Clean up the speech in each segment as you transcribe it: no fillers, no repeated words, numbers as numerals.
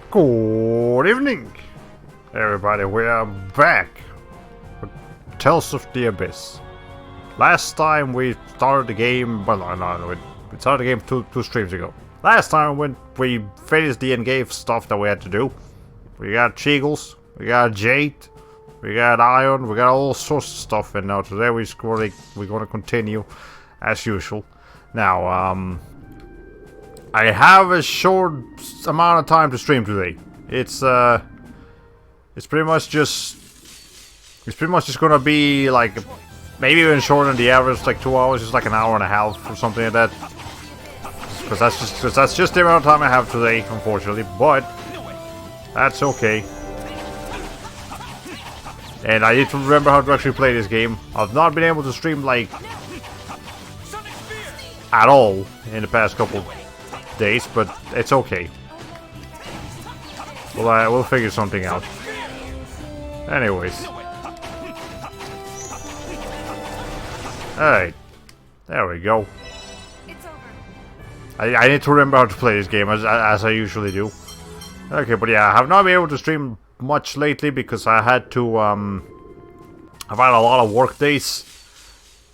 Good evening, everybody. We are back with Tales of the Abyss. Last time we started the game, well, no, we started the game two streams ago. Last time when we finished the in-game stuff that we had to do, we got Cheagles, we got Jade, we got Iron, we got all sorts of stuff. And now today we're going to continue as usual. Now, I have a short amount of time to stream today. It's pretty much just gonna be like maybe even shorter than the average, like 2 hours, just like an hour and a half or something like that. Because that's just the amount of time I have today, unfortunately. But that's okay. And I need to remember how to actually play this game. I've not been able to stream like at all in the past couple days, but it's okay. Well, we'll figure something out. Anyways. Alright. There we go. I need to remember how to play this game as I usually do. Okay, but yeah, I have not been able to stream much lately because I had to, I've had a lot of work days,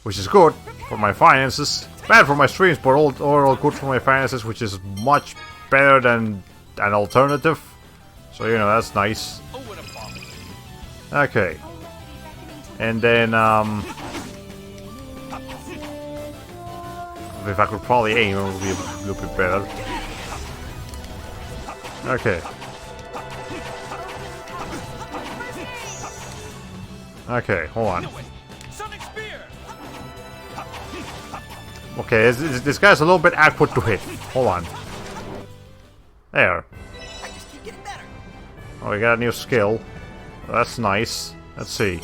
which is good for my finances. Bad for my streams, but overall good for my finances, which is much better than an alternative. So, you know, that's nice. Okay. And then, if I could probably aim, it would be a little bit better. Okay. Okay, hold on. Okay, this guy's a little bit awkward to hit. Hold on. There. Oh, we got a new skill. That's nice. Let's see.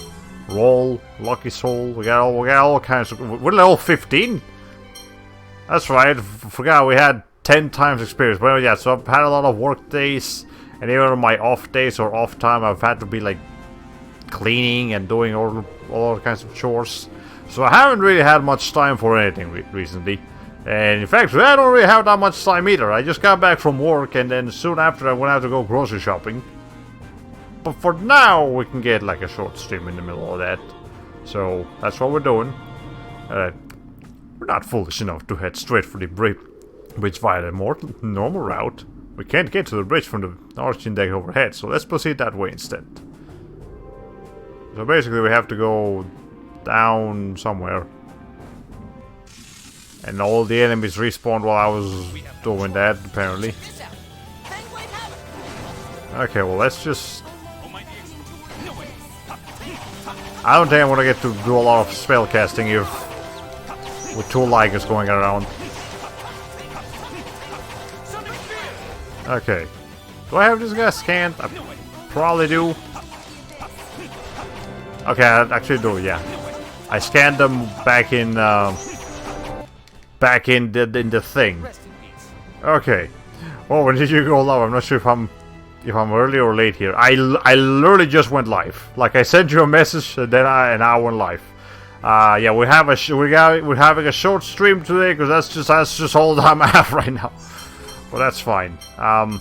Roll, Lucky Soul. We got all kinds of. We're level 15. That's right. Forgot we had 10 times experience. Well, yeah. So I've had a lot of work days, and even on my off days or off time, I've had to be like cleaning and doing all kinds of chores. So I haven't really had much time for anything recently. And in fact, I don't really have that much time either. I just got back from work and then soon after I went out to go grocery shopping. But for now, we can get like a short stream in the middle of that. So that's what we're doing. We're not foolish enough to head straight for the bridge via the normal route. We can't get to the bridge from the arching deck overhead, so let's proceed that way instead. So basically we have to go down somewhere. And all the enemies respawned while I was doing that, apparently. Okay, well let's just... I don't think I'm gonna get to do a lot of spell casting if with two Ligers going around. Okay. Do I have this guy scanned? I probably do. Okay, I actually do, yeah. I scanned them back in the thing. Okay. Oh, when did you go live? I'm not sure if I'm early or late here. I literally just went live. Like I sent you a message, and then I went live. Yeah, we're having a short stream today because that's just all the time I have right now. Well, that's fine. But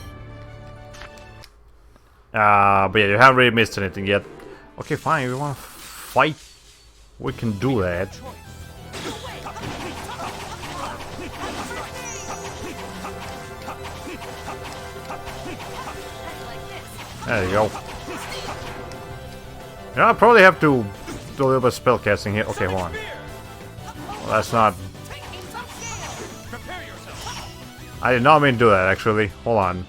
yeah, you haven't really missed anything yet. Okay, fine. If you want to fight, we can do that. There you go. You know, I probably have to do a little bit of spell casting here. Okay, hold on. Well, that's not... I did not mean to do that, actually. Hold on.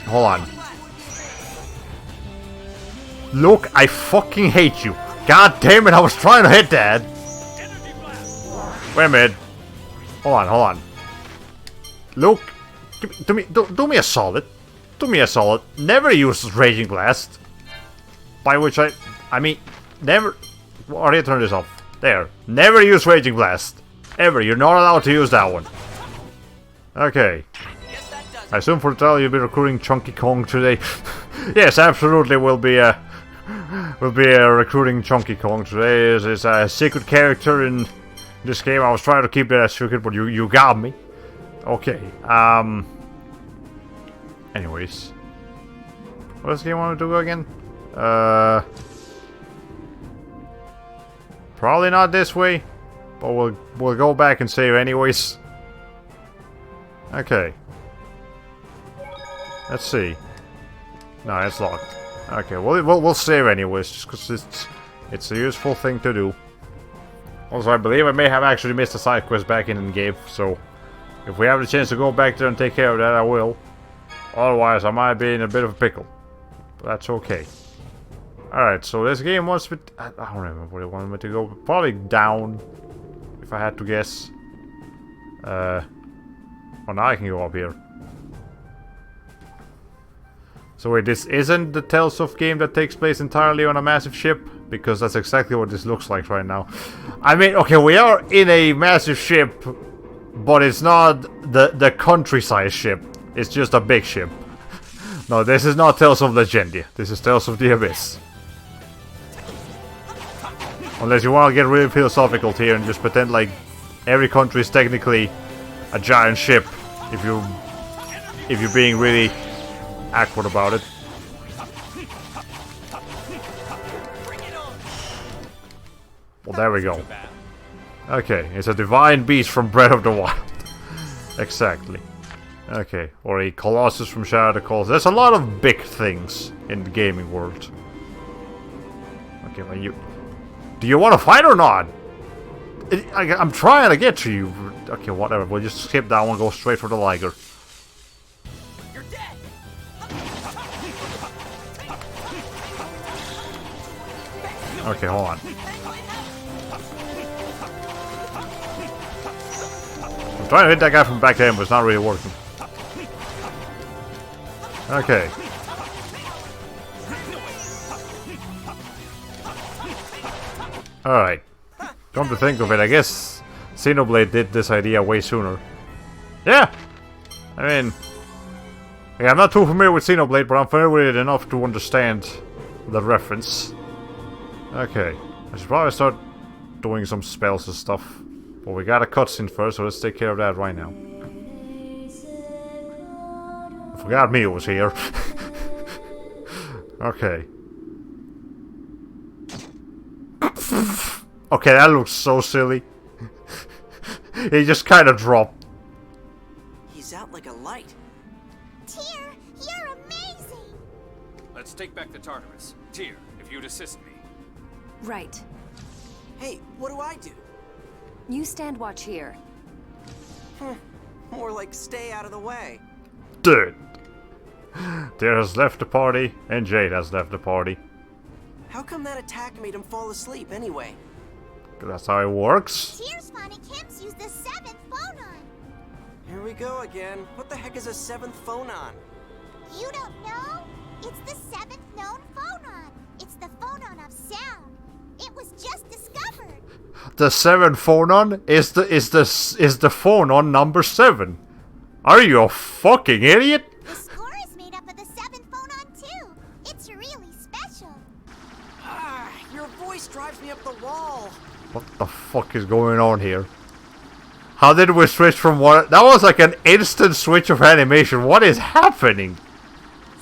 Hold on. Look, I fucking hate you. God damn it, I was trying to hit that. Wait a minute. Hold on. Look. Do me a solid. Do me a solid. Never use Raging Blast. By which I mean, never... How do you turn this off? There. Never use Raging Blast. Ever. You're not allowed to use that one. Okay. I assume for the title you'll be recruiting Chunky Kong today. Yes, absolutely will be recruiting Chunky Kong today. Is a secret character in this game. I was trying to keep it as secret, but you got me. Okay, anyways. What does the game want to do again? Probably not this way, but we'll go back and save anyways. Okay. Let's see. No, it's locked. Okay, we'll save anyways, just because it's a useful thing to do. Also, I believe I may have actually missed a side quest back in the game, so if we have the chance to go back there and take care of that, I will. Otherwise, I might be in a bit of a pickle. But that's okay. Alright, so this game wants me... I don't remember where it wanted me to go. Probably down, if I had to guess. Well, now I can go up here. So wait, this isn't the Tales of game that takes place entirely on a massive ship? Because that's exactly what this looks like right now. I mean, okay, we are in a massive ship, but it's not the countryside ship. It's just a big ship. No, this is not Tales of Legendia. This is Tales of the Abyss. Unless you want to get really philosophical here and just pretend like every country is technically a giant ship. If you're being really awkward about it. Well, there we go. Okay, it's a divine beast from Breath of the Wild. Exactly. Okay, or a Colossus from Shadow of the Colossus. There's a lot of big things in the gaming world. Okay, well, do you want to fight or not? I'm trying to get to you. Okay, whatever. We'll just skip that one, go straight for the Liger. You're dead. Okay, hold on. I'm trying to hit that guy from back there, but it's not really working. Okay. Alright. Come to think of it, I guess Xenoblade did this idea way sooner. Yeah! I mean... yeah, I'm not too familiar with Xenoblade, but I'm familiar with it enough to understand the reference. Okay. I should probably start doing some spells and stuff. But we got a cutscene first, so let's take care of that right now. I forgot Mio was here. Okay. Okay, that looks so silly. He just kind of dropped. He's out like a light. Tyr, you're amazing! Let's take back the Tartarus. Tyr, if you'd assist me. Right. Hey, what do I do? You stand watch here. More like stay out of the way. Dude. Tyr has left the party, and Jade has left the party. How come that attack made him fall asleep anyway? That's how it works. Tyr's Phonic Imps use the 7th phonon. Here we go again. What the heck is a 7th phonon? You don't know? It's the 7th known phonon. It's the phonon of sound. It was just discovered. The 7th phonon is the phonon number 7. Are you a fucking idiot? The score is made up of the 7th phonon too. It's really special. Ah, your voice drives me up the wall. What the fuck is going on here? How did we switch from one? That was like an instant switch of animation. What is happening?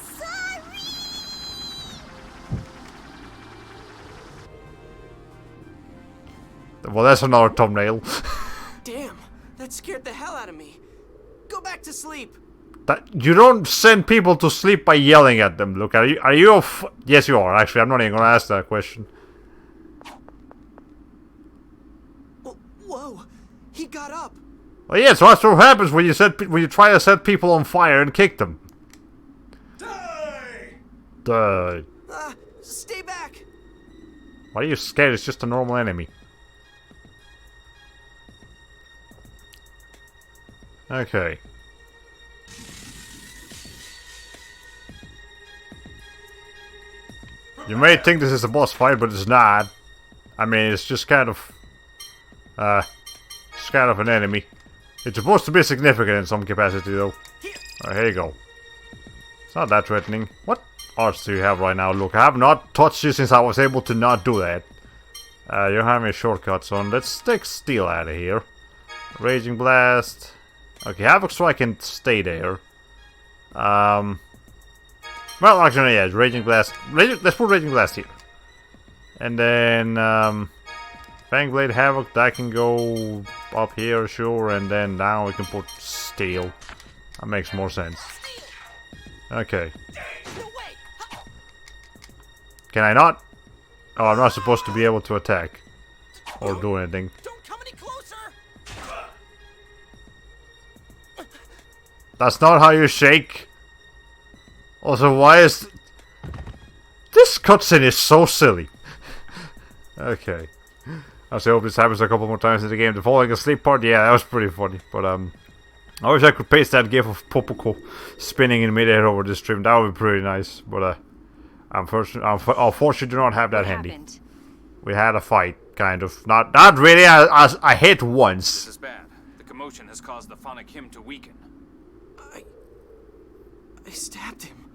Sorry. Well, that's another thumbnail. Damn, that scared the hell out of me. Go back to sleep. You don't send people to sleep by yelling at them. Look, are you a yes, you are. Actually, I'm not even gonna ask that question. Whoa, he got up. Well, yeah, so that's what happens when you try to set people on fire and kick them. Die! Stay back. Why are you scared? It's just a normal enemy. Okay. You may think this is a boss fight, but it's not. I mean, it's just kind of... it's kind of an enemy. It's supposed to be significant in some capacity, though. Here you go. It's not that threatening. What arts do you have right now? Look, I have not touched you since I was able to not do that. You have any shortcuts on. Let's take Steel out of here. Raging Blast. Okay, Havoc Strike can stay there. Well, actually, yeah, Raging Blast. Let's put Raging Blast here. And then, Fangblade, Havoc, that can go up here, sure. And then now we can put Steel. That makes more sense. Okay. Can I not? Oh, I'm not supposed to be able to attack. Or do anything. Don't come any closer! That's not how you shake. Also, why is... This cutscene is so silly. Okay. I hope this happens a couple more times in the game. The falling asleep part, yeah, that was pretty funny. But, I wish I could paste that gif of Popoko spinning in midair over the stream. That would be pretty nice. But, unfortunately, do not have that What handy. happened? We had a fight, kind of. Not really. I hit This once. is bad. The commotion has caused the Phonic Hymn to weaken. I stabbed him.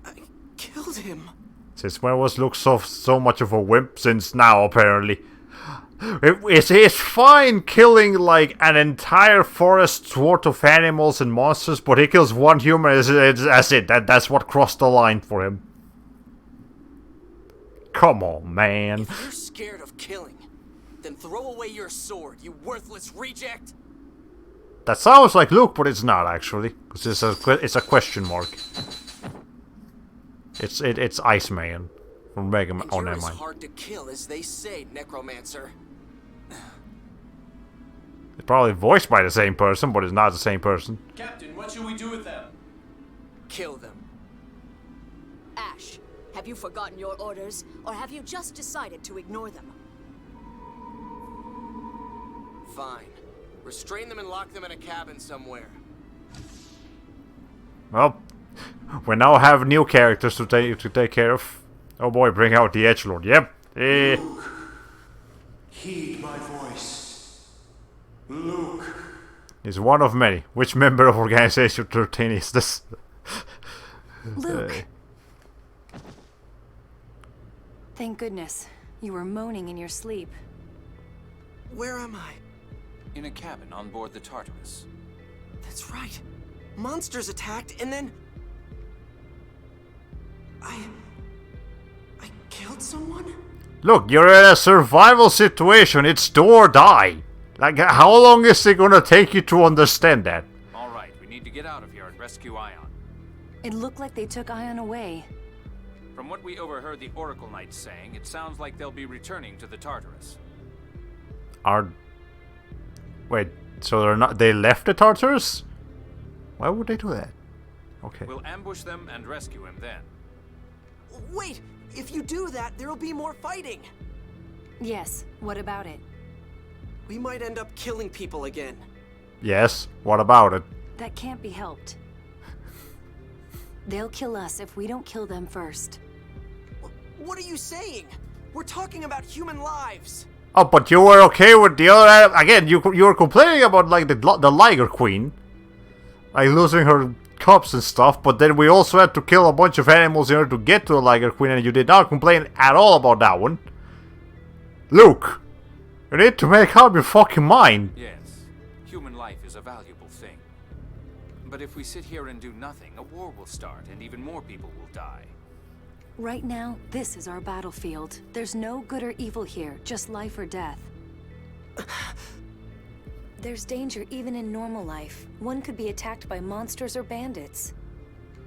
I killed him. Since when was Luke so much of a wimp? Since now, apparently. It's fine killing, like, an entire forest's worth of animals and monsters, but he kills one human, that's it. That's what crossed the line for him. Come on, man. If you're scared of killing, then throw away your sword, you worthless reject! That sounds like Luke, but it's not, actually. Because it's a question mark. It's Iceman from Mega Man. And Oh, you're never as mind. hard to kill as they say, Necromancer. It's probably voiced by the same person, but it's not the same person. Captain, what should we do with them? Kill them. Ash, have you forgotten your orders, or have you just decided to ignore them? Fine. Restrain them and lock them in a cabin somewhere. Well, we now have new characters to take care of. Oh boy, bring out the Edgelord. Yep. Heed my voice. Luke. He's one of many. Which member of Organization 13 is this? Luke. Thank goodness. You were moaning in your sleep. Where am I? In a cabin on board the Tartarus. That's right. Monsters attacked, and then... I killed someone? Look, you're in a survival situation. It's do or die. Like, how long is it gonna take you to understand that? Alright, we need to get out of here and rescue Ion. It looked like they took Ion away. From what we overheard the Oracle Knights saying, it sounds like they'll be returning to the Tartarus. Wait, so they're not... They left the Tartarus? Why would they do that? Okay. We'll ambush them and rescue him then. Wait! If you do that, there'll be more fighting! Yes, what about it? We might end up killing people again. Yes, what about it? That can't be helped. They'll kill us if we don't kill them first. What are you saying? We're talking about human lives! Oh, but you were okay with the other... Again, you were complaining about, like, the Liger Queen. Like, losing her cups and stuff, but then we also had to kill a bunch of animals in order to get to the Liger Queen, and you did not complain at all about that one. Luke, you need to make up your fucking mind. Yes, human life is a valuable thing. But if we sit here and do nothing, a war will start and even more people will die. Right now, this is our battlefield. There's no good or evil here, just life or death. There's danger even in normal life. One could be attacked by monsters or bandits.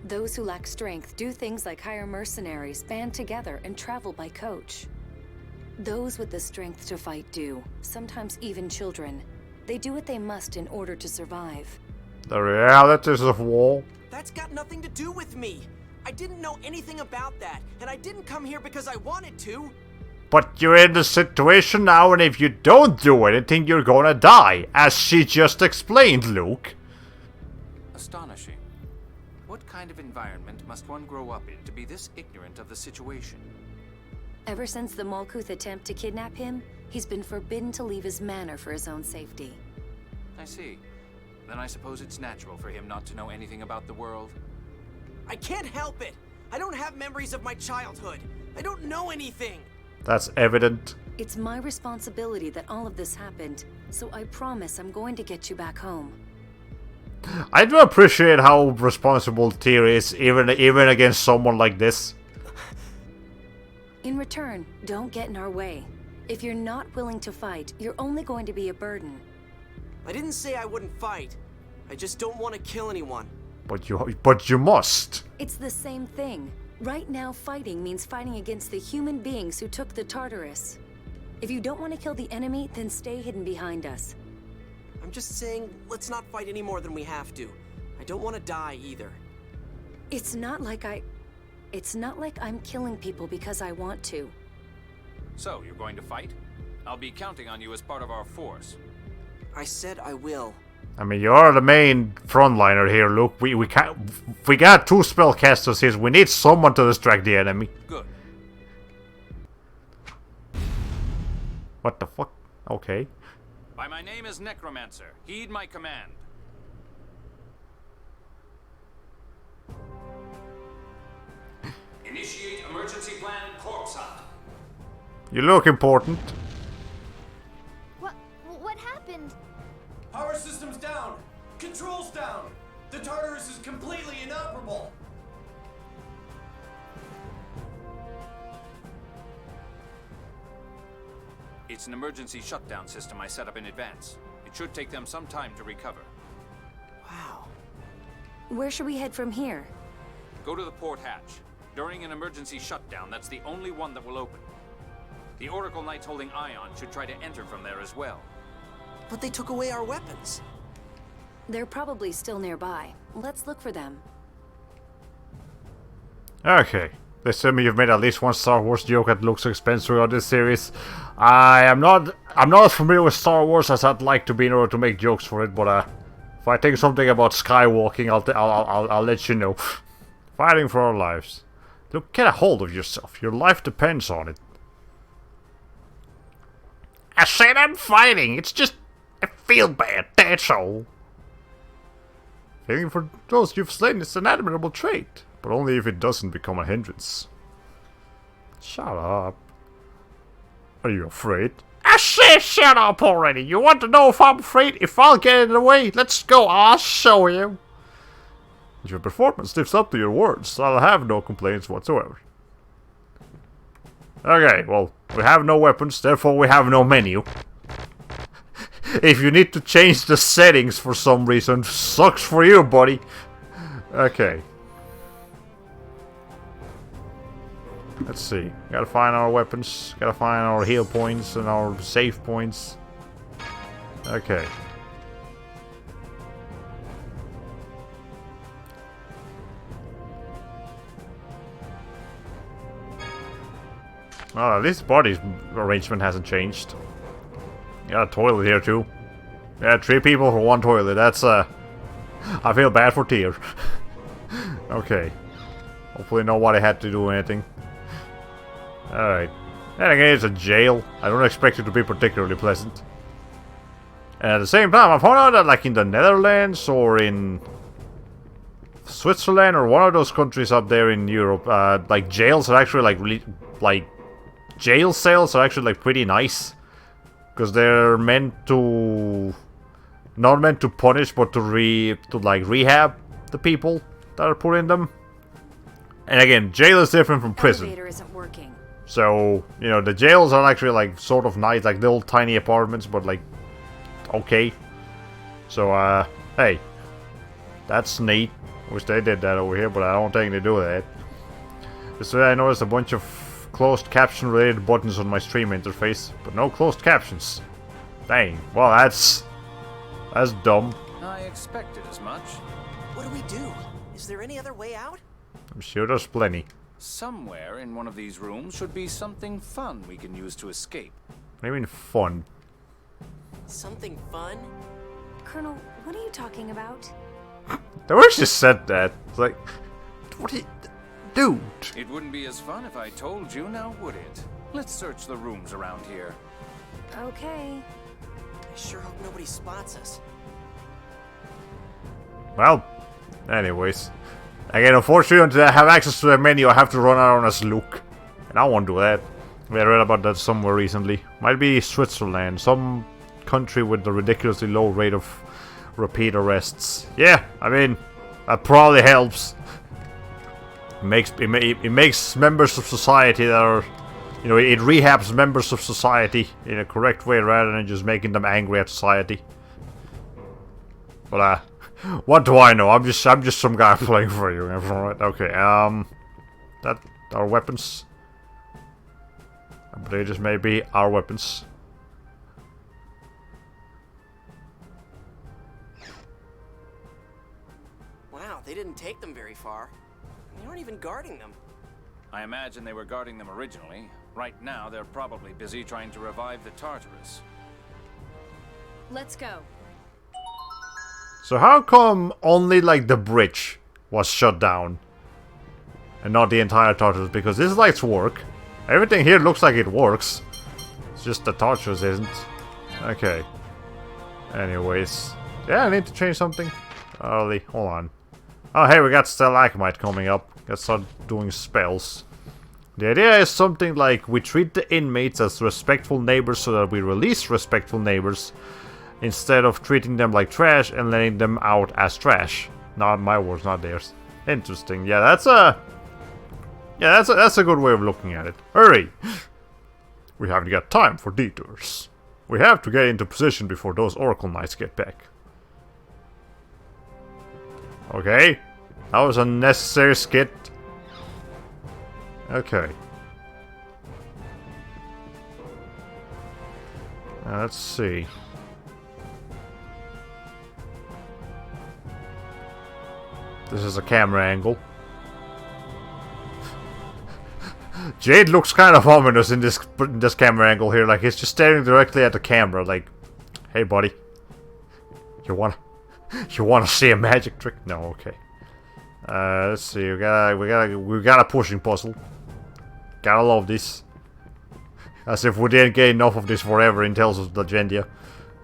Those who lack strength do things like hire mercenaries, band together, and travel by coach. Those with the strength to fight do, sometimes even children. They do what they must in order to survive. The realities of war. That's got nothing to do with me! I didn't know anything about that, and I didn't come here because I wanted to! But you're in the situation now, and if you don't do anything, you're gonna die, as she just explained, Luke. Astonishing. What kind of environment must one grow up in to be this ignorant of the situation? Ever since the Malkuth attempt to kidnap him, he's been forbidden to leave his manor for his own safety. I see. Then I suppose it's natural for him not to know anything about the world. I can't help it! I don't have memories of my childhood! I don't know anything! That's evident. It's my responsibility that all of this happened, so I promise I'm going to get you back home. I do appreciate how responsible Tyr is, even against someone like this. In return, don't get in our way. If you're not willing to fight, you're only going to be a burden. I didn't say I wouldn't fight. I just don't want to kill anyone. But you must. It's the same thing. Right now, fighting means fighting against the human beings who took the Tartarus. If you don't want to kill the enemy, then stay hidden behind us. I'm just saying, let's not fight any more than we have to. I don't want to die either. It's not like I'm killing people because I want to. So, you're going to fight? I'll be counting on you as part of our force. I said I will. I mean, you're the main frontliner here, Luke. We got 2 spellcasters here. We need someone to distract the enemy. Good. What the fuck? Okay. By my name is Necromancer. Heed my command. Initiate emergency plan corpse hunt. You look important. What happened? Power systems down! Controls down! The Tartarus is completely inoperable! It's an emergency shutdown system I set up in advance. It should take them some time to recover. Wow. Where should we head from here? Go to the port hatch. During an emergency shutdown, that's the only one that will open. The Oracle Knights holding Ion should try to enter from there as well. But they took away our weapons. They're probably still nearby. Let's look for them. Okay. They tell me you've made at least one Star Wars joke at Luke's expense throughout this series. I'm not as familiar with Star Wars as I'd like to be in order to make jokes for it, but if I think something about skywalking, I'll let you know. Fighting for our lives. Look, get a hold of yourself. Your life depends on it. I said I'm fighting. It's just I feel bad. That's all. Feeling for those you've slain is an admirable trait, but only if it doesn't become a hindrance. Shut up. Are you afraid? I said shut up already! You want to know if I'm afraid? If I'll get in the way, let's go, I'll show you! If your performance lives up to your words, I'll have no complaints whatsoever. Okay, well, we have no weapons, therefore we have no menu. If you need to change the settings for some reason, sucks for you, buddy. Okay. Let's see. Gotta find our weapons. Gotta find our heal points and our save points. Okay. Well, at least the body's arrangement hasn't changed. Got a toilet here too. Yeah, 3 people for 1 toilet. That's I feel bad for Tyr. Okay. Hopefully nobody had to do anything. Alright. And again, it's a jail. I don't expect it to be particularly pleasant. And at the same time, I found out that like in the Netherlands or in Switzerland or one of those countries up there in Europe, like jails are actually like really, like jail cells are actually like pretty nice. Because they're meant to... not meant to punish, but to rehab the people that are put in them. And again, jail is different from prison. Elevator isn't working. So, you know, the jails are actually like sort of nice, like little tiny apartments, but like, okay. So, hey. That's neat. Wish they did that over here, but I don't think they do that. This way I noticed a bunch of closed caption related buttons on my stream interface, but no closed captions. Dang. Well, that's dumb. I expected as much. What do we do? Is there any other way out? I'm sure there's plenty. Somewhere in one of these rooms should be something fun we can use to escape. What do you mean fun? Something fun? Colonel, what are you talking about? The way she said that, it's like, what do you... Dude! It wouldn't be as fun if I told you, now would it? Let's search the rooms around here. Okay. I sure hope nobody spots us. Well, anyways. Again, unfortunately, to have access to the menu, I have to run around as Luke. And I won't do that. I read about that somewhere recently. Might be Switzerland. Some country with a ridiculously low rate of repeat arrests. Yeah, I mean, that probably helps. It makes members of society that are, you know, it rehabs members of society in a correct way rather than just making them angry at society. But what do I know? I'm just some guy playing for you. Right? Okay. That our weapons. They just may be our weapons. Wow, they didn't take them very far. They weren't even guarding them. I imagine they were guarding them originally. Right now, they're probably busy trying to revive the Tartarus. Let's go. So how come only like the bridge was shut down and not the entire Tartarus? Because these lights work. Everything here looks like it works. It's just the Tartarus isn't. Okay. Anyways. Yeah, I need to change something. Hold on. Oh, hey, we got Stalagmite coming up. Let's start doing spells. The idea is something like we treat the inmates as respectful neighbors so that we release respectful neighbors instead of treating them like trash and letting them out as trash. Not my words, not theirs. Interesting. Yeah, that's a good way of looking at it. Hurry! We haven't got time for detours. We have to get into position before those Oracle Knights get back. Okay. That was a necessary skit. Okay. Now let's see. This is a camera angle. Jade looks kind of ominous in this camera angle here. Like he's just staring directly at the camera. Like, hey, buddy, you wanna see a magic trick? No, okay. Let's see. We got a pushing puzzle. Gotta love this. As if we didn't get enough of this forever in Tales of Legendia.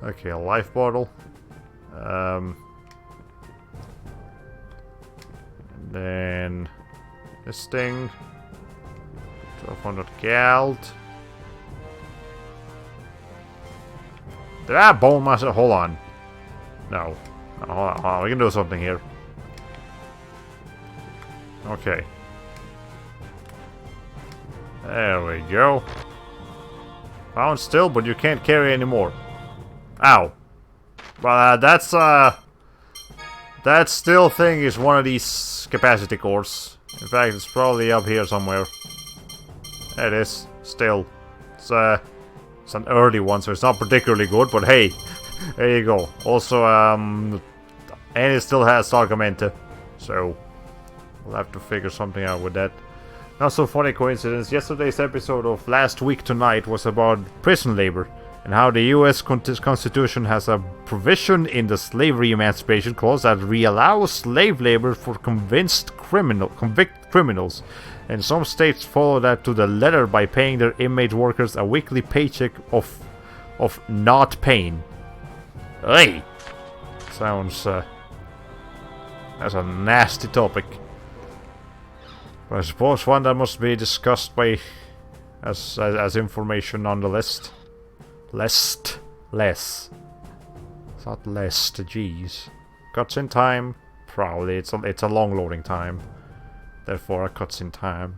Okay, a life bottle. And then this thing. 1200 Gald. Did I bone myself? Hold on. No. Hold on. We can do something here. Okay. There we go. Found still, but you can't carry anymore. Ow. But that still thing is one of these capacity cores. In fact, it's probably up here somewhere. There it is. Still. It's an early one, so it's not particularly good, but hey. There you go. Also, and it still has Sargamenta. So, we'll have to figure something out with that. Not so funny coincidence. Yesterday's episode of Last Week Tonight was about prison labor and how the US Constitution has a provision in the Slavery Emancipation Clause that reallows slave labor for convict criminals. And some states follow that to the letter by paying their inmate workers a weekly paycheck of not pain. Hey! Sounds, that's a nasty topic. But I suppose one that must be discussed by as information on the list. Less. It's not less, jeez. Cutscene time? Probably. It's a long loading time. Therefore a cutscene time.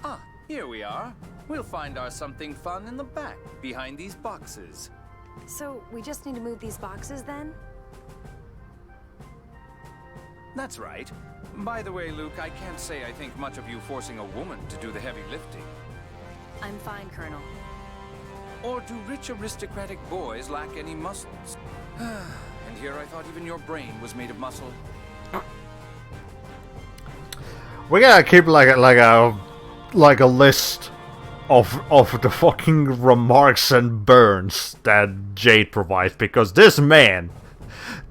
Ah, here we are. We'll find our something fun in the back, behind these boxes. So, we just need to move these boxes then? That's right. By the way, Luke, I can't say I think much of you forcing a woman to do the heavy lifting. I'm fine, Colonel. Or do rich aristocratic boys lack any muscles? And here I thought even your brain was made of muscle. We gotta keep like a list of the fucking remarks and burns that Jade provides, because this man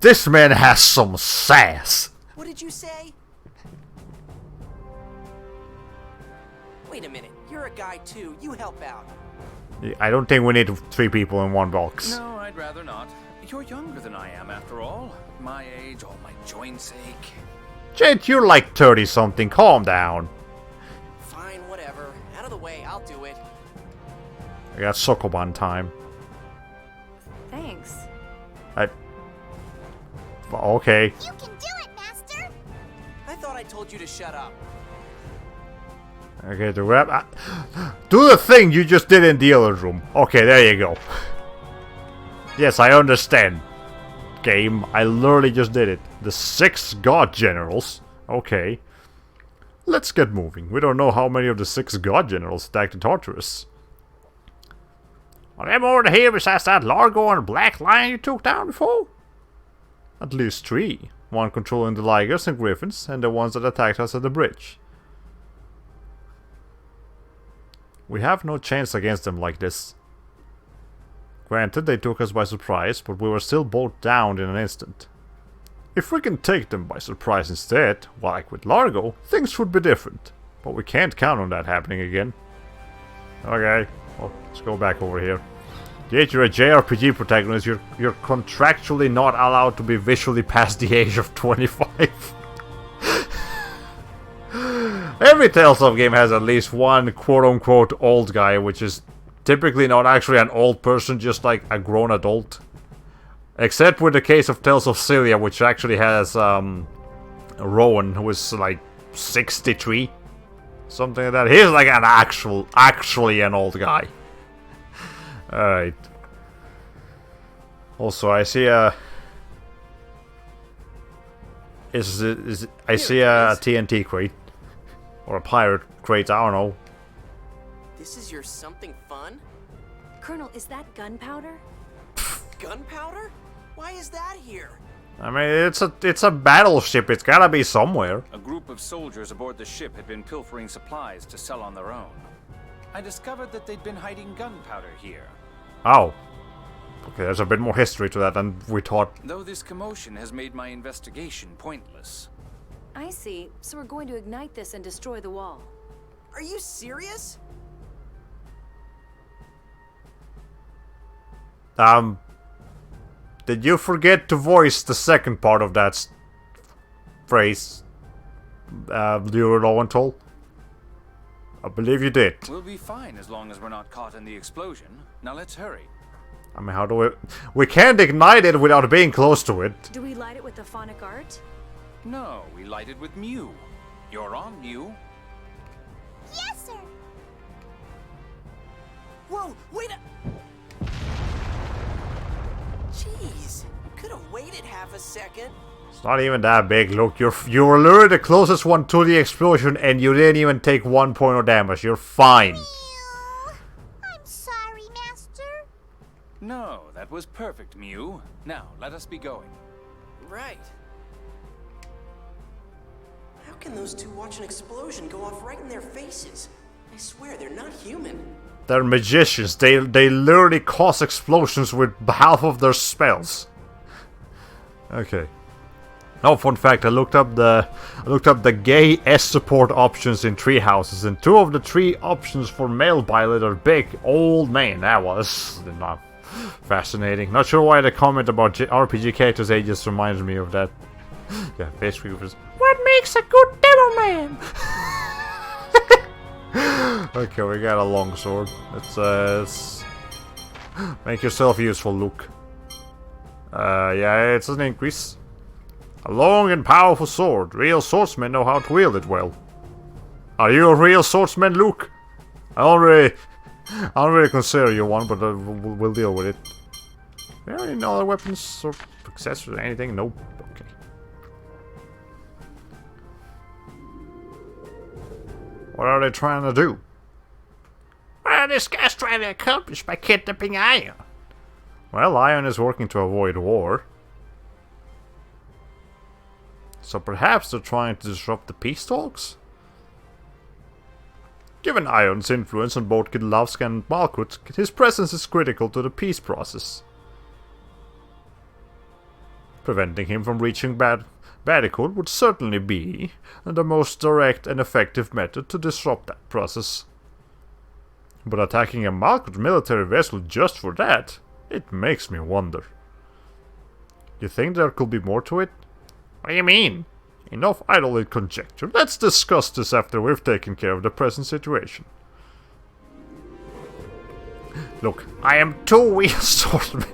has some sass. What did you say? Wait a minute. You're a guy too. You help out. I don't think we need 3 people in one box. No, I'd rather not. You're younger than I am, after all. My age, all my joints ache. Jade, you're like 30-something. Calm down. Fine, whatever. Out of the way. I'll do it. I got Sokoban time. Thanks. Okay. You can do it, Master! I thought I told you to shut up. Okay, to grab... do the thing you just did in the other room. Okay, there you go. Yes, I understand. Game, I literally just did it. The 6 God Generals. Okay. Let's get moving. We don't know how many of the 6 God Generals attacked the Tartarus. Are there more here besides that Largo and Black Lion you took down before? At least 3. One controlling the Ligers and Griffins, and the ones that attacked us at the bridge. We have no chance against them like this. Granted, they took us by surprise, but we were still both down in an instant. If we can take them by surprise instead, like with Largo, things would be different. But we can't count on that happening again. Okay, well, let's go back over here. Yet you're a JRPG protagonist, you're contractually not allowed to be visually past the age of 25. Every Tales of game has at least one quote-unquote old guy, which is typically not actually an old person, just like a grown adult. Except with the case of Tales of Cilia, which actually has Rowan, who is like 63. Something like that. He's like an actually an old guy. Alright. Also, I see a... I see a TNT crate. Or a pirate crate, I don't know. This is your something fun? Colonel, is that gunpowder? Gunpowder? Why is that here? I mean, it's a battleship. It's gotta be somewhere. A group of soldiers aboard the ship had been pilfering supplies to sell on their own. I discovered that they'd been hiding gunpowder here. Oh. Okay, there's a bit more history to that than we thought. Though this commotion has made my investigation pointless. I see. So we're going to ignite this and destroy the wall. Are you serious? Did you forget to voice the second part of that phrase, Lowenthal? I believe you did. We'll be fine as long as we're not caught in the explosion. Now let's hurry. I mean, how do we... We can't ignite it without being close to it. Do we light it with the phonic art? No, we light it with Mew. You're on, Mew. Yes, sir! Whoa, wait a... Jeez, you could have waited half a second. It's not even that big. Look, you were literally the closest one to the explosion and you didn't even take 1 point of damage. You're fine. Mew. I'm sorry, Master. No, that was perfect, Mew. Now, let us be going. Right. How can those two watch an explosion go off right in their faces? I swear, they're not human. They're magicians. They literally cause explosions with half of their spells. Okay. Oh, fun fact, I looked up the gay S support options in Tree Houses, and 2 of the 3 options for male pilot are big old men. That was not fascinating. Not sure why the comment about RPG characters' ages reminds me of that. Yeah, basically was what makes a good devil man. Okay, we got a long sword. Let's make yourself useful, Luke. Yeah, it's an increase. A long and powerful sword. Real swordsmen know how to wield it well. Are you a real swordsman, Luke? I don't really consider you one, but we'll deal with it. Are there any other weapons or accessories or anything? Nope. Okay. What are they trying to do? What are these guys trying to accomplish by kidnapping Ion? Well, Ion is working to avoid war. So perhaps they're trying to disrupt the peace talks? Given Ion's influence on both Kidlovsk and Malkut, his presence is critical to the peace process. Preventing him from reaching Bandicoot would certainly be the most direct and effective method to disrupt that process. But attacking a Malkut military vessel just for that, it makes me wonder. You think there could be more to it? What do you mean? Enough idle conjecture. Let's discuss this after we've taken care of the present situation. Look, I am 2 wheel swordsman.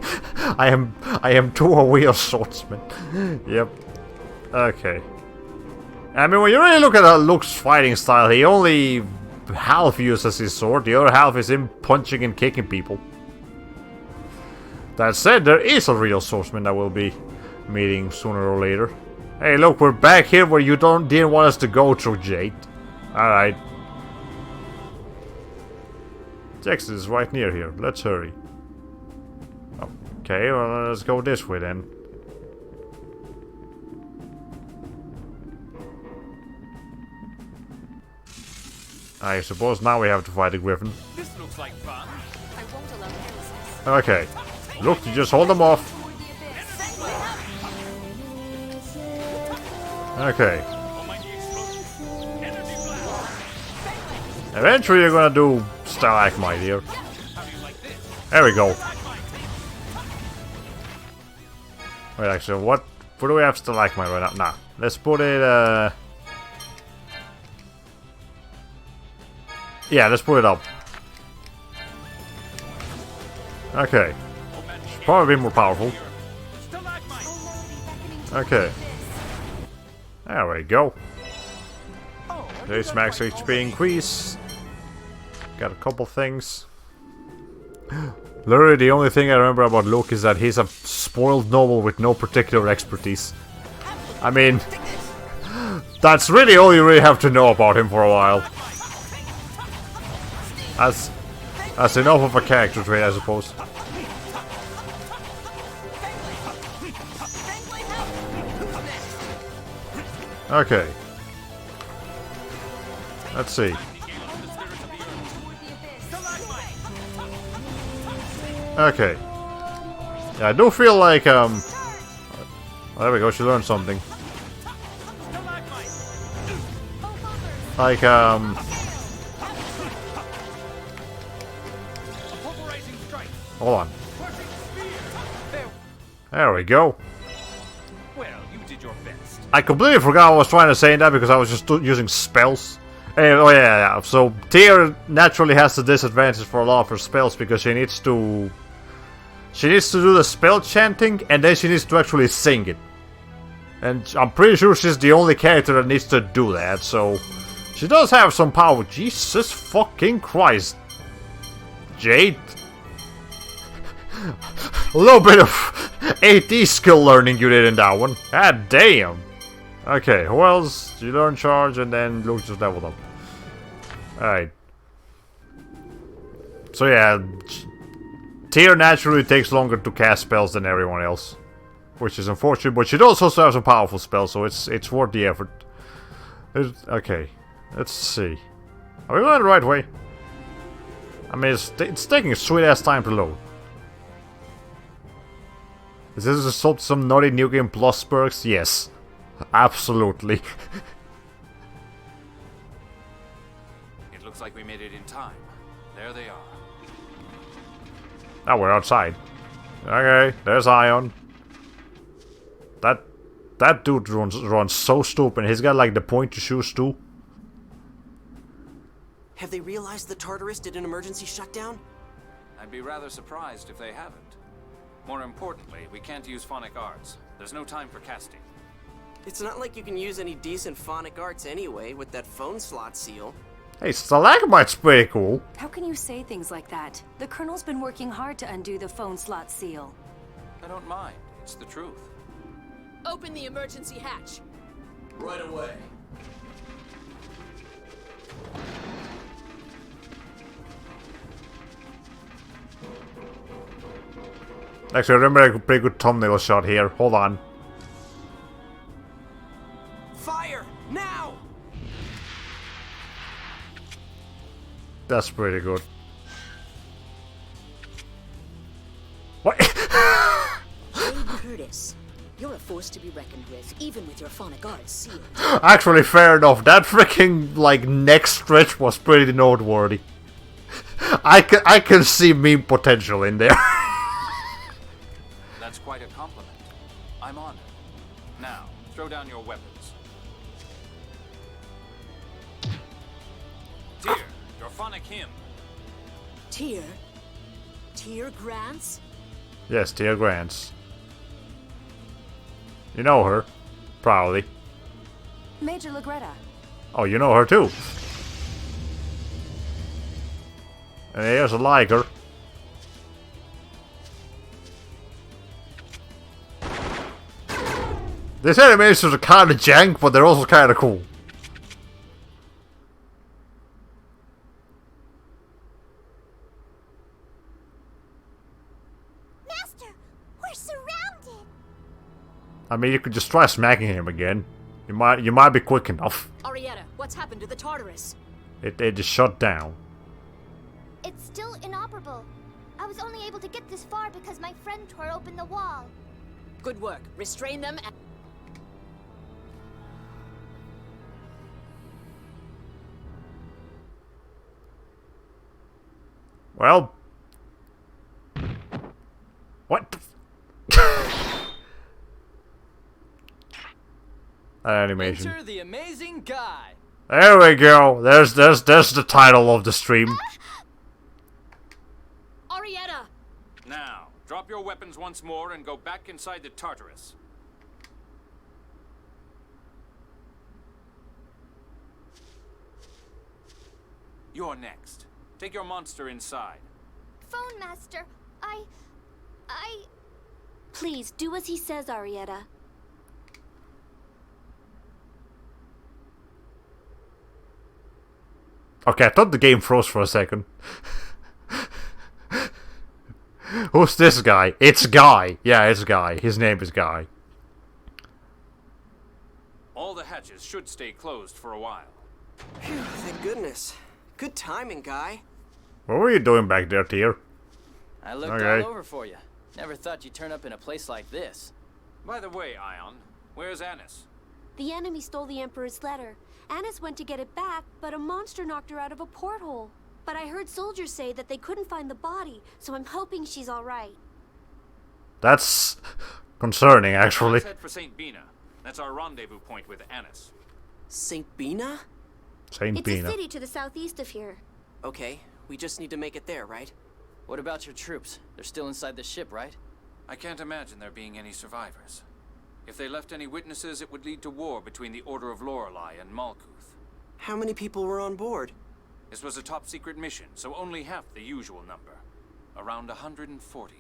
I am too a wheel swordsman. Yep. Okay. I mean, when you really look at Luke's fighting style, he only half uses his sword. The other half is him punching and kicking people. That said, there is a real swordsman that we'll be meeting sooner or later. Hey, look, we're back here where you didn't want us to go through, Jade. Alright. Texas is right near here. Let's hurry. Okay, well, let's go this way then. I suppose now we have to fight the Griffin. This looks like fun. I won't allow nemesis. Okay. Look, you just hold them off. Okay. Eventually you're gonna do stalagmite here. There we go. Wait, actually, where do we have stalagmite right now? Nah, let's put it, yeah, let's put it up. Okay. Should probably be more powerful. Okay. There we go. There's max HP increase. Got a couple things. Literally, the only thing I remember about Luke is that he's a spoiled noble with no particular expertise. I mean, that's really all you really have to know about him for a while. That's enough of a character trait, I suppose. Okay. Let's see. Okay. Yeah, I do feel like, oh, there we go, she learned something. Like, hold on. There we go. Well, you did your best. I completely forgot what I was trying to say in that because I was just using spells. Oh yeah. So Tyr naturally has the disadvantage for a lot of her spells because she needs to do the spell chanting and then she needs to actually sing it. And I'm pretty sure she's the only character that needs to do that, so she does have some power. Jesus fucking Christ. Jade. A little bit of AT skill learning you did in that one. God damn. Okay, who else? You learn charge and then Luke just leveled up. Alright. So yeah, Tyr naturally takes longer to cast spells than everyone else. Which is unfortunate, but she does also have some powerful spells, so it's worth the effort. Okay, let's see. Are we going the right way? I mean, it's taking a sweet ass time to load. Is this a result of some naughty New Game Plus perks? Yes. Absolutely. It looks like we made it in time. There they are. Oh, we're outside. Okay, there's Ion. That dude runs so stupid. He's got like the pointy shoes too. Have they realized the Tartarus did an emergency shutdown? I'd be rather surprised if they haven't. More importantly, we can't use phonic arts. There's no time for casting. It's not like you can use any decent phonic arts anyway with that phone slot seal. Hey, stalagmite's pretty cool. How can you say things like that? The Colonel's been working hard to undo the phone slot seal. I don't mind. It's the truth. Open the emergency hatch. Right away. Actually, I remember a pretty good thumbnail shot here. Hold on. Fire! Now! That's pretty good. What? Jade Curtis, you're a force to be reckoned with, even with your phonic arts sealed. Actually, fair enough. That freaking like neck stretch was pretty noteworthy. I can see meme potential in there. That's quite a compliment. I'm honored. Now, throw down your weapons. Tyr, your phonic hymn. Tyr? Tyr Grants? Yes, Tia Grants. You know her. Probably. Major Lagretta. Oh, you know her too. And here's a Liger. These animations are kinda jank, but they're also kinda cool. Master, we're surrounded. I mean, you could just try smacking him again. You might be quick enough. Arietta, what's happened to the Tartarus? It just shut down. It's still inoperable. I was only able to get this far because my friend tore open the wall. Good work. Restrain them and... Well... What the That animation. Enter the amazing guy. There we go. There's the title of the stream. Arietta! Now, drop your weapons once more and go back inside the Tartarus. You're next. Take your monster inside. Phone Master, I... Please, do as he says, Arietta. Okay, I thought the game froze for a second. Who's this guy? It's Guy. Yeah, it's Guy. His name is Guy. All the hatches should stay closed for a while. Phew, thank goodness. Good timing, Guy. What were you doing back there, Tyr? I looked Okay. all over for you. Never thought you'd turn up in a place like this. By the way, Ion, where's Annis? The enemy stole the Emperor's letter. Annis went to get it back, but a monster knocked her out of a porthole. But I heard soldiers say that they couldn't find the body, so I'm hoping she's all right. That's concerning, actually. Let's head for St. Bina. That's our rendezvous point with Annis. St. Bina? Saint It's Bina. a city to the southeast of here. Okay, we just need to make it there, right? What about your troops? They're still inside the ship, right? I can't imagine there being any survivors. If they left any witnesses, it would lead to war between the Order of Lorelei and Malkuth. How many people were on board? This was a top-secret mission, so only half the usual number. Around 140.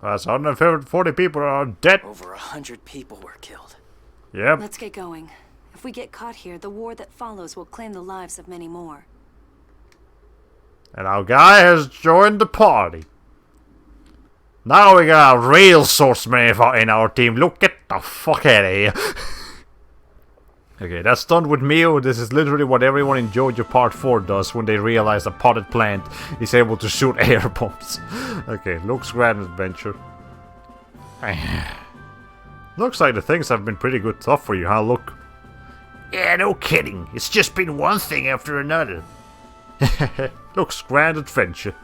That's 140 people are dead. Over 100 people were killed. Yep. Let's get going. If we get caught here, the war that follows will claim the lives of many more. And our guy has joined the party. Now we got a real swordsman in our team. Look, get the fuck out of here. Okay, that's done with Mio. This is literally what everyone in JoJo Part 4 does when they realize a potted plant is able to shoot air bombs. Okay, looks grand adventure. Looks like the things have been pretty good stuff for you, huh, Look? Yeah, no kidding. It's just been one thing after another. Looks grand adventure.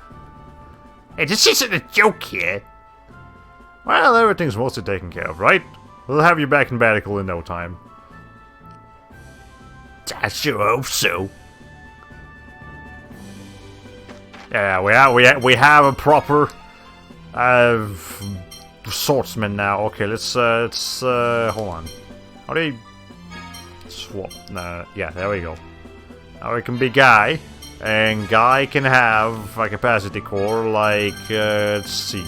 Hey, this isn't a joke here. Well, everything's mostly taken care of, right? We'll have you back in Badical in no time. I sure hope so. Yeah, we have a proper swordsman now. Okay, let's hold on. How do you swap? Yeah, there we go. Now we can be Guy, and Guy can have a capacity core like let's see.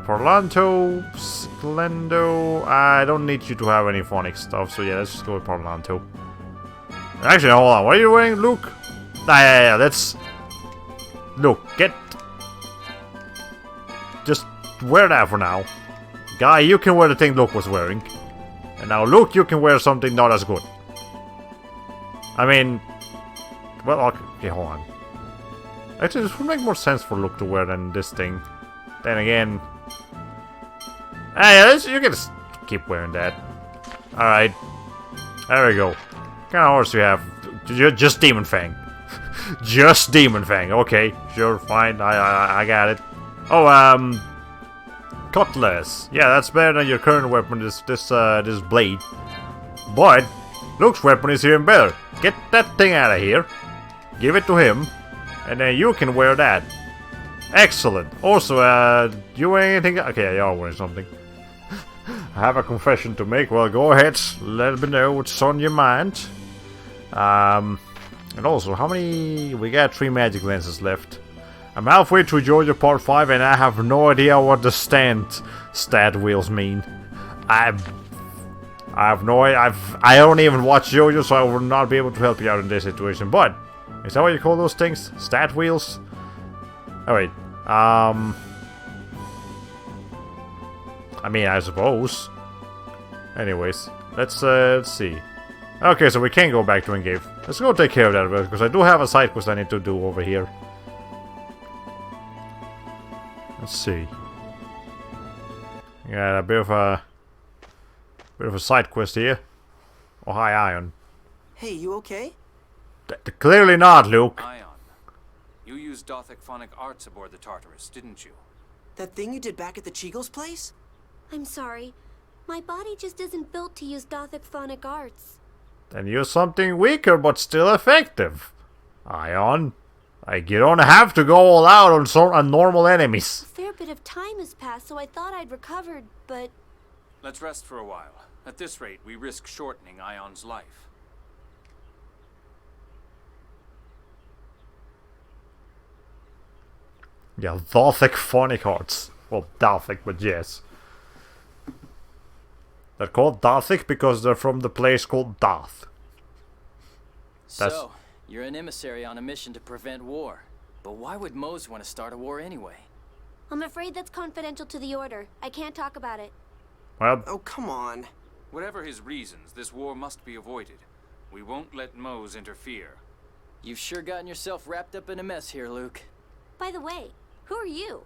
Porlanto, Splendo. I don't need you to have any phonic stuff, so yeah, let's just go with Porlanto. Actually, hold on. What are you wearing, Luke? Yeah, let's... Luke, just wear that for now. Guy, you can wear the thing Luke was wearing. And now, Luke, you can wear something not as good. I mean... Well, okay, hold on. Actually, this would make more sense for Luke to wear than this thing. Then again... Hey, you can just keep wearing that. Alright. There we go. What kind of horse do you have? Just Demon Fang. Just Demon Fang. Okay, sure, fine. I got it. Oh, Cutlass. Yeah, that's better than your current weapon, this blade. But, Luke's weapon is even better. Get that thing out of here. Give it to him. And then you can wear that. Excellent. Also, you wearing anything? Okay, you are wearing something. I have a confession to make. Well, go ahead. Let me know what's on your mind. And also, how many... We got 3 magic lenses left. I'm halfway through JoJo Part 5 and I have no idea what the stat wheels mean. I have no idea. I don't even watch JoJo, so I will not be able to help you out in this situation. But, is that what you call those things? Stat wheels? Oh wait. I mean, I suppose. Anyways, let's see. Okay, so we can go back to Engage. Let's go take care of that, because I do have a side quest I need to do over here. Let's see. Got a bit of a side quest here. Oh, hi, Ion. Hey, you okay? Clearly not, Luke. Ion, you used Dothic phonic arts aboard the Tartarus, didn't you? That thing you did back at the Cheagle's place? I'm sorry. My body just isn't built to use Dothic phonic arts. Then use something weaker but still effective. Ion. Like, you don't have to go all out on normal enemies. A fair bit of time has passed, so I thought I'd recovered, but... Let's rest for a while. At this rate, we risk shortening Ion's life. Yeah, Dothic phonic arts. Well, Dothic, but yes. They're called Dothic because they're from the place called Doth. So, you're an emissary on a mission to prevent war. But why would Mose want to start a war anyway? I'm afraid that's confidential to the Order. I can't talk about it. Well, Oh, come on. Whatever his reasons, this war must be avoided. We won't let Mose interfere. You've sure gotten yourself wrapped up in a mess here, Luke. By the way, who are you?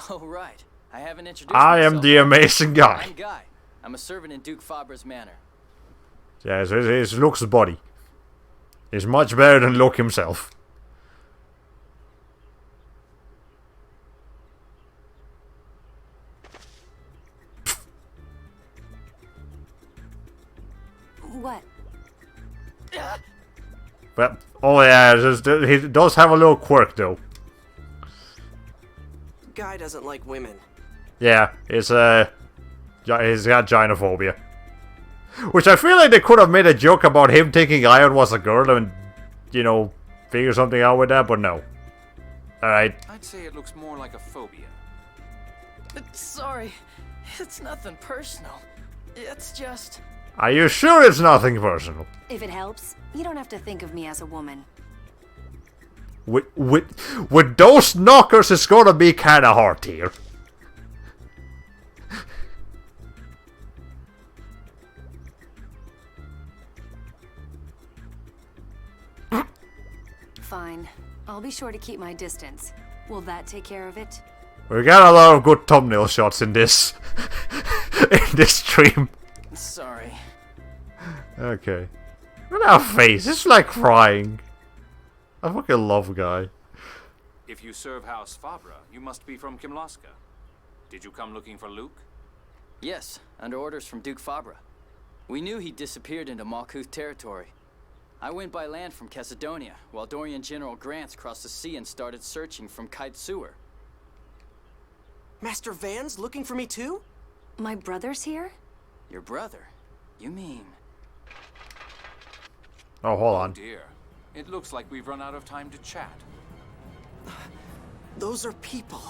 Oh, right. I haven't introduced I myself. am the amazing guy. I'm Guy. I'm a servant in Duke Fabra's manor. Yes, it's Luke's body. He's much better than Luke himself. What? Well, oh yeah, he does have a little quirk though. Guy doesn't like women. Yeah, he's got gynophobia. Which I feel like they could have made a joke about him thinking Ion was a girl and, you know, figure something out with that, but no. Alright. I'd say it looks more like a phobia. Sorry. It's nothing personal. It's just... Are you sure it's nothing personal? If it helps, you don't have to think of me as a woman. With those knockers, it's gonna be kinda hard here. Fine. I'll be sure to keep my distance. Will that take care of it? We got a lot of good thumbnail shots in this in this stream. Sorry. Okay. Look at that face, it's like crying. I fucking love Guy. If you serve House Fabra, you must be from Kimlaska. Did you come looking for Luke? Yes, under orders from Duke Fabra. We knew he disappeared into Malkuth territory. I went by land from Cassidonia, while Dorian General Grants crossed the sea and started searching from Kite Sewer. Master Van's looking for me too? My brother's here? Your brother? You mean... Oh, hold Oh on. dear. It looks like we've run out of time to chat. Those are people.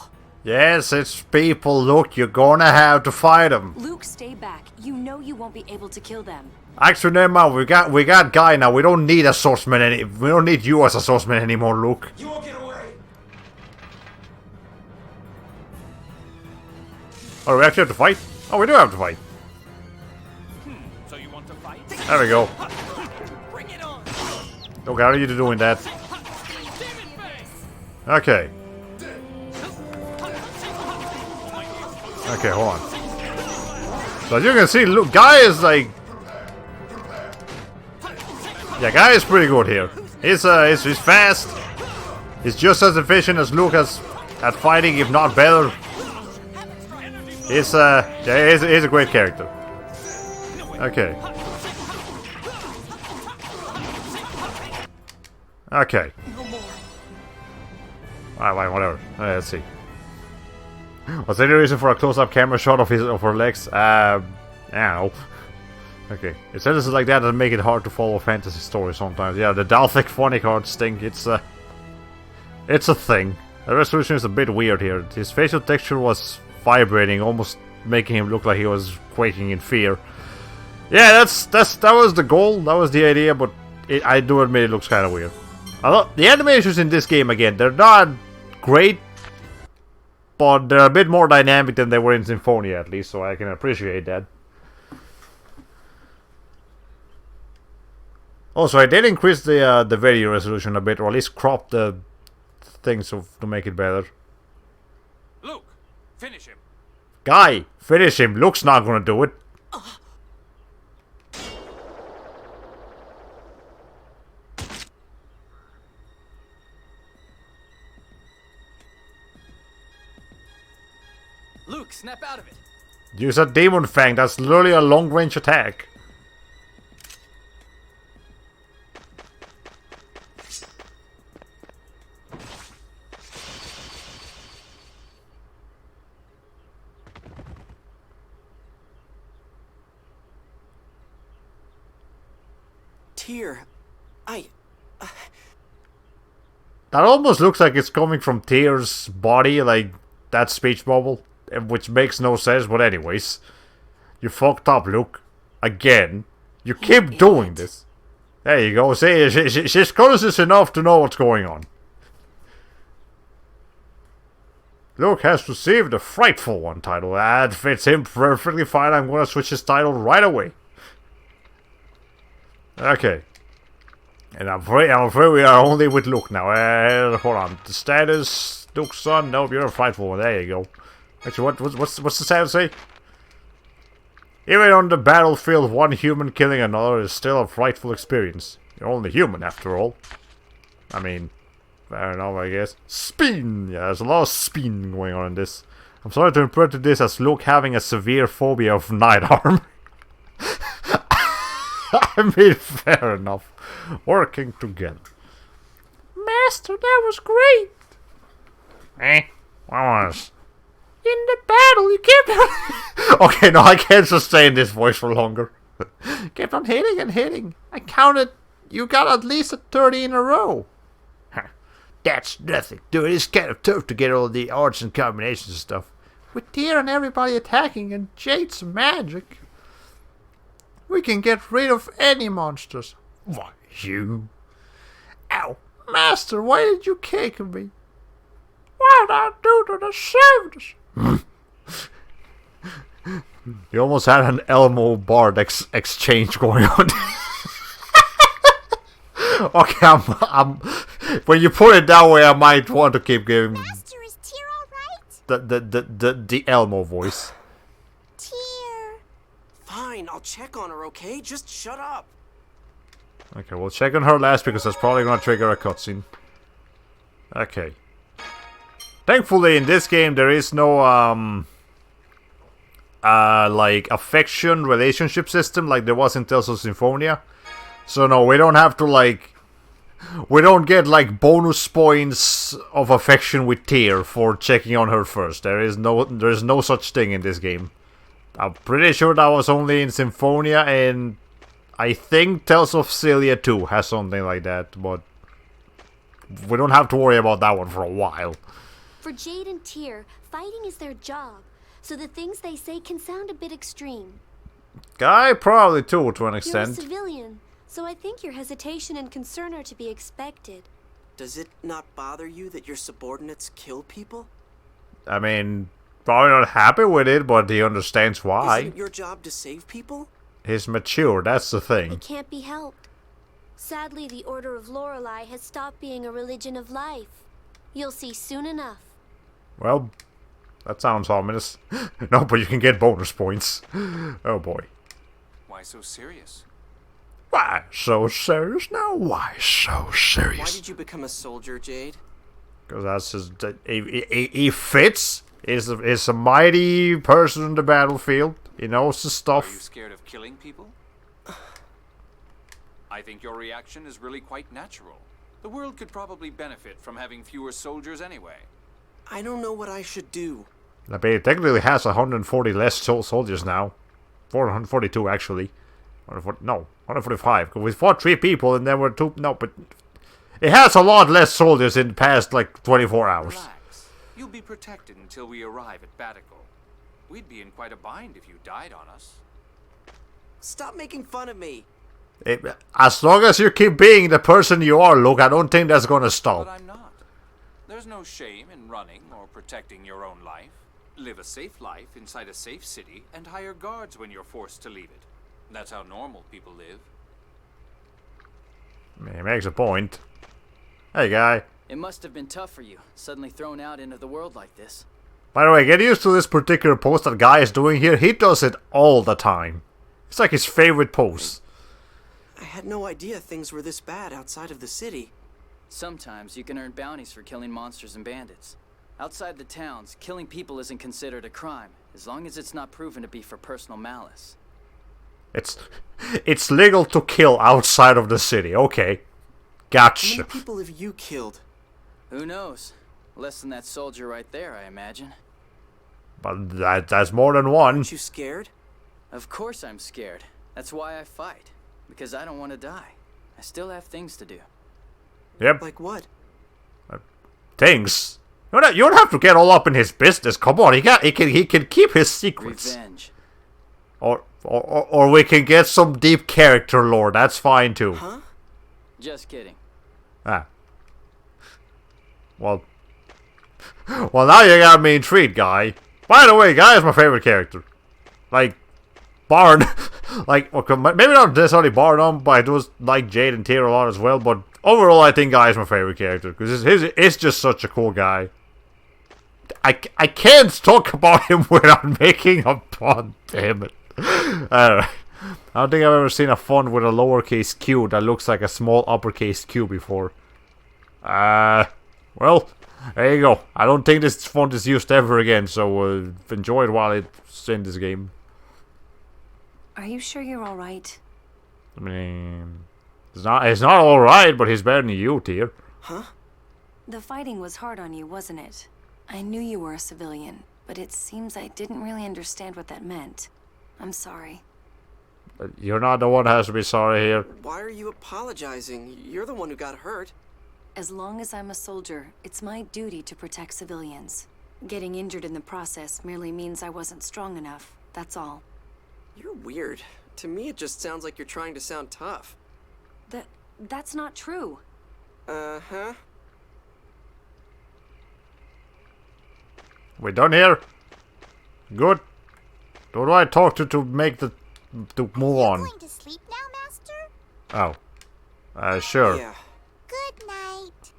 Yes, it's people. Look, you're gonna have to fight them. Luke, stay back. You know you won't be able to kill them. Actually, never mind. We got Guy now. We don't need a swordsman we don't need you as a swordsman anymore, Luke. You won't get away. Oh, we actually have to fight? Oh, we do have to fight. So you want to fight? There we go. Bring it on! Look, how are you doing that? Okay. Okay, hold on. So as you can see, look, Guy is like... Yeah, Guy is pretty good here. He's fast. He's just as efficient as Lucas at fighting, if not better. He's a great character. Okay. Okay. Alright, whatever. Let's see. What's any reason for a close-up camera shot of her legs? I don't know. Okay, it's sentences like that make it hard to follow fantasy stories sometimes. Yeah, the Dalthic funny cards thing, it's a thing. The resolution is a bit weird here. His facial texture was vibrating, almost making him look like he was quaking in fear. Yeah, that was the goal, that was the idea, but I do admit it looks kind of weird. The animations in this game, again, they're not great, but they're a bit more dynamic than they were in Symphonia, at least, so I can appreciate that. Also, I did increase the video resolution a bit, or at least crop the things to make it better. Luke, finish him. Guy, finish him. Luke's not gonna do it. Luke, snap out of it. Use a Demon Fang. That's literally a long-range attack. Tear, That almost looks like it's coming from Tyr's body, like that speech bubble, which makes no sense, but anyways. You fucked up, Luke. Again. You keep doing this. There you go. See, she's conscious enough to know what's going on. Luke has received a Frightful One title. That fits him perfectly fine. I'm gonna switch his title right away. Okay. And I'm afraid we are only with Luke now. Hold on. The status, Luke's son. Nope, you're a Frightful One. There you go. Actually, what's the status say? Even on the battlefield, one human killing another is still a frightful experience. You're only human, after all. I mean, fair enough, I guess. Spin! Yeah, there's a lot of spin going on in this. I'm sorry to interpret this as Luke having a severe phobia of night armor. I mean, fair enough. Working together. Master, that was great! What was? In the battle, you kept on... Okay, no, I can't sustain this voice for longer. Kept on hitting and hitting. I counted... You got at least a 30 in a row. That's nothing, dude. It's kind of tough to get all the arts and combinations and stuff. With Tyr and everybody attacking and Jade's magic... We can get rid of any monsters. Why, you? Ow. Master, why did you kick me? What did I do to deserve this? You almost had an Elmo Bard exchange going on. Okay, I'm when you put it that way, I might want to keep giving Master, is Tyr alright? the Elmo voice. Tyr. fine. I'll check on her, okay? Just shut up. Okay, we'll check on her last because that's probably gonna trigger a cutscene. Okay. Thankfully, in this game, there is no, like, affection relationship system like there was in Tales of Symphonia. So, no, we don't have to, like... We don't get, like, bonus points of affection with Tyr for checking on her first. There's no such thing in this game. I'm pretty sure that was only in Symphonia, and I think Tales of Xillia 2 has something like that, but we don't have to worry about that one for a while. For Jade and Tyr, fighting is their job, so the things they say can sound a bit extreme. Guy probably too, to an You're a extent. civilian, so I think your hesitation and concern are to be expected. Does it not bother you that your subordinates kill people? I mean, probably not happy with it, but he understands why. Isn't it your job to save people? He's mature, that's the thing. It can't be helped. Sadly, the Order of Lorelei has stopped being a religion of life. You'll see soon enough. Well, that sounds ominous. No, but you can get bonus points. Oh boy. Why so serious? Why so serious now? Why so serious? Why did you become a soldier, Jade? Because that's just... He fits. He's a mighty person in the battlefield. He knows the Are you stuff. scared of killing people? I think your reaction is really quite natural. The world could probably benefit from having fewer soldiers anyway. I don't know what I should do. I mean, it technically has 140 less soldiers now. 442 actually. 145. 'Cause we fought 3 people and there were 2. No, but it has a lot less soldiers in the past like 24 hours. Relax. You'll be protected until we arrive at Batical. We'd be in quite a bind if you died on us. Stop making fun of me. As long as you keep being the person you are, Luke, I don't think that's gonna But stop. I'm not. There's no shame in running or protecting your own life. Live a safe life inside a safe city and hire guards when you're forced to leave it. That's how normal people live. He makes a point. Hey, guy. It must have been tough for you, suddenly thrown out into the world like this. By the way, get used to this particular pose that guy is doing here. He does it all the time. It's like his favorite pose. I had no idea things were this bad outside of the city. Sometimes you can earn bounties for killing monsters and bandits. Outside the towns, killing people isn't considered a crime, as long as it's not proven to be for personal malice. It's legal to kill outside of the city. Okay. How Gotcha. many people have you killed? Who knows? Less than that soldier right there, I imagine. But that's more than one. Aren't you scared? Of course I'm scared. That's why I fight. Because I don't want to die. I still have things to do. Yep. Like what? Things. You don't have to get all up in his business. Come on, he can keep his secrets. Revenge. Or we can get some deep character lore. That's fine too. Huh? Just kidding. Ah. Well, now you got me intrigued, Guy. By the way, Guy is my favorite character. Like, barring, like, okay, maybe not necessarily barring him, but I do like Jade and Tyr a lot as well. But overall, I think Guy is my favorite character because it's just such a cool guy. I can't talk about him without making a pun. Damn it. I don't think I've ever seen a font with a lowercase q that looks like a small uppercase q before. Well, there you go. I don't think this font is used ever again, so enjoy it while it's in this game. Are you sure you're alright? I mean, it's not alright, but he's better than you, Tyr. Huh? The fighting was hard on you, wasn't it? I knew you were a civilian, but it seems I didn't really understand what that meant. I'm sorry. You're not the one that has to be sorry here. Why are you apologizing? You're the one who got hurt. As long as I'm a soldier, it's my duty to protect civilians. Getting injured in the process merely means I wasn't strong enough, that's all. You're weird. To me, it just sounds like you're trying to sound tough. That's not true. Uh-huh. We're done here? Good. Who do I talk to make to move on? Going to sleep now, Master? Oh. Sure. Yeah. Good night.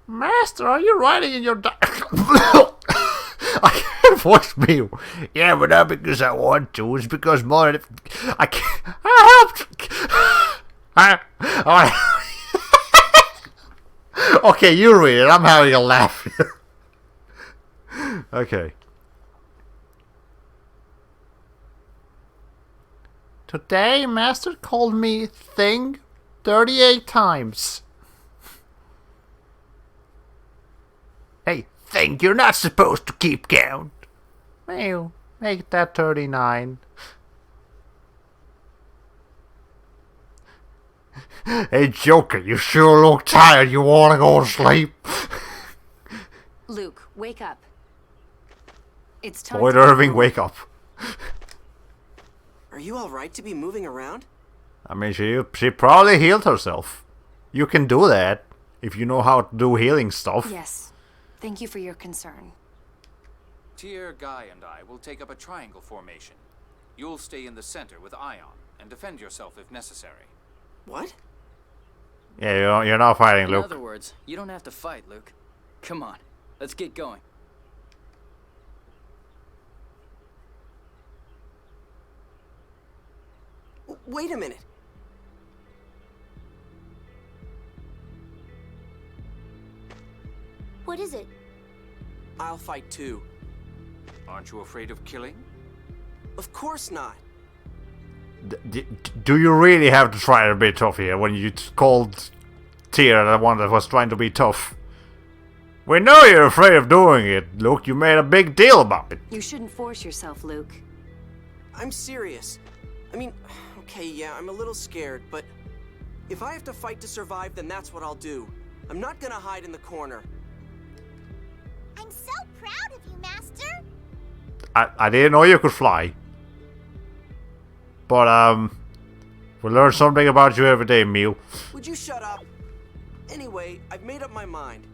Master, are you writing in your I can't voice me. Yeah, but not because I want to. It's because more than I can't. I helped. Okay, you read it. I'm having a laugh here. Okay. Today, Master called me thing 38 times. Hey, thing, you're not supposed to keep count. Well, make that 39. Hey, Joker, you sure look tired. You want to go to sleep? Luke, wake up. It's time Boyd to- Irving, wake up. Are you alright to be moving around? I mean, she probably healed herself. You can do that if you know how to do healing stuff. Yes. Thank you for your concern. Tyr, Guy, and I will take up a triangle formation. You'll stay in the center with Ion and defend yourself if necessary. What? Yeah, you're not fighting, In Luke. other words, you don't have to fight, Luke. Come on, let's get going. Wait a minute. What is it? I'll fight too. Aren't you afraid of killing? Of course not. Do you really have to try to be tough here when you called Tyr the one that was trying to be tough? We know you're afraid of doing it, Luke. You made a big deal about it. You shouldn't force yourself, Luke. I'm serious. I mean, okay, yeah, I'm a little scared, but if I have to fight to survive, then that's what I'll do. I'm not gonna hide in the corner. I'm so proud of you, Master. I didn't know you could fly. But, we learn something about you every day, Mew. Would you shut up? Anyway, I've made up my mind.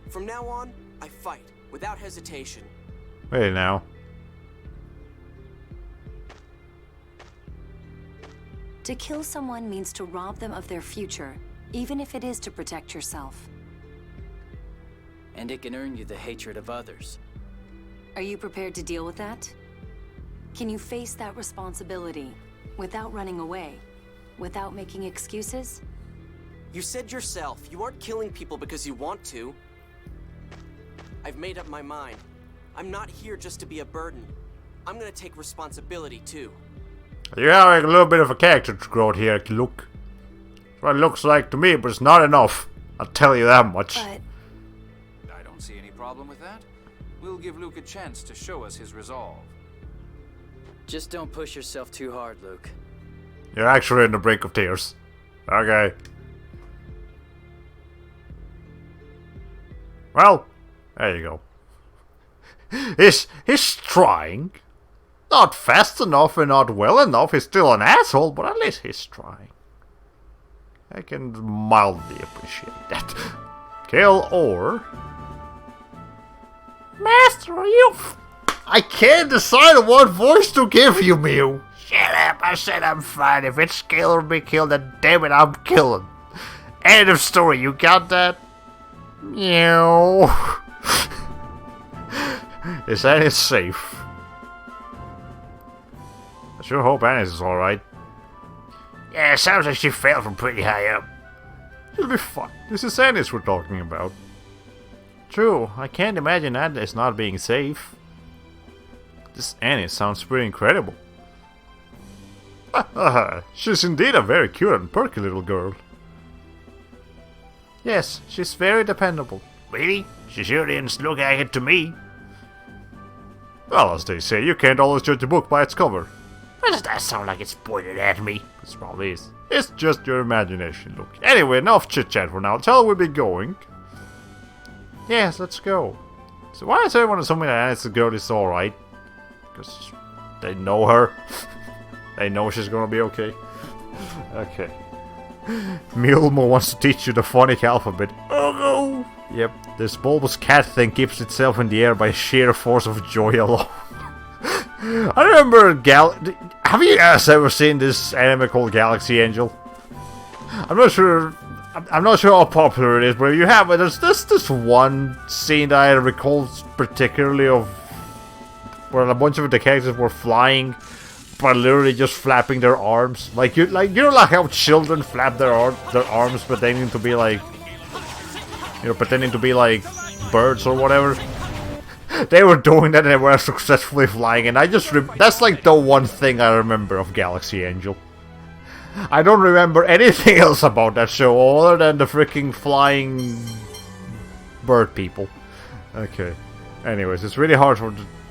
From now on, I fight, without hesitation. Wait now. To kill someone means to rob them of their future, even if it is to protect yourself. And it can earn you the hatred of others. Are you prepared to deal with that? Can you face that responsibility without running away, without making excuses? You said yourself, you aren't killing people because you want to. I've made up my mind. I'm not here just to be a burden. I'm gonna take responsibility too. You're having a little bit of a character growth here, Luke. That's what it looks like to me, but it's not enough. I'll tell you that much. But I don't see any problem with that. We'll give Luke a chance to show us his resolve. Just don't push yourself too hard, Luke. You're actually in the brink of tears. Okay. Well, there you go. He's trying. Not fast enough and not well enough. He's still an asshole, but at least he's trying. I can mildly appreciate that. Kill or... Master, are you... I can't decide on what voice to give you, Mew. Shut up, I said I'm fine. If it's kill or be killed, then damn it, I'm killing. End of story, you got that? Meow. Is that safe? I sure hope Anis is alright. Yeah, sounds like she fell from pretty high up. She'll be fine. This is Anis we're talking about. True, I can't imagine Anis not being safe. This Anis sounds pretty incredible. She's indeed a very cute and perky little girl. Yes, she's very dependable. Really? She sure didn't look like it to me. Well, as they say, you can't always judge a book by its cover. Why does that sound like it's pointed at me? It probably is. It's just your imagination, look. Anyway, enough chit-chat for now. Shall we be going? Yes, let's go. So why is everyone assuming that Anis the girl is alright? Because they know her. They know she's gonna be okay. Okay. Milmo wants to teach you the phonic alphabet. Oh no! Yep, this bulbous cat thing keeps itself in the air by sheer force of joy alone. I remember have you guys ever seen this anime called Galaxy Angel? I'm not sure how popular it is, but if you have it, there's this one scene that I recall particularly of where a bunch of the characters were flying but literally just flapping their arms. Like you know like how children flap their arms pretending to be like birds or whatever. They were doing that and they were successfully flying, and I just that's like the one thing I remember of Galaxy Angel. I don't remember anything else about that show other than the freaking flying bird people. Okay. Anyways, it's really hard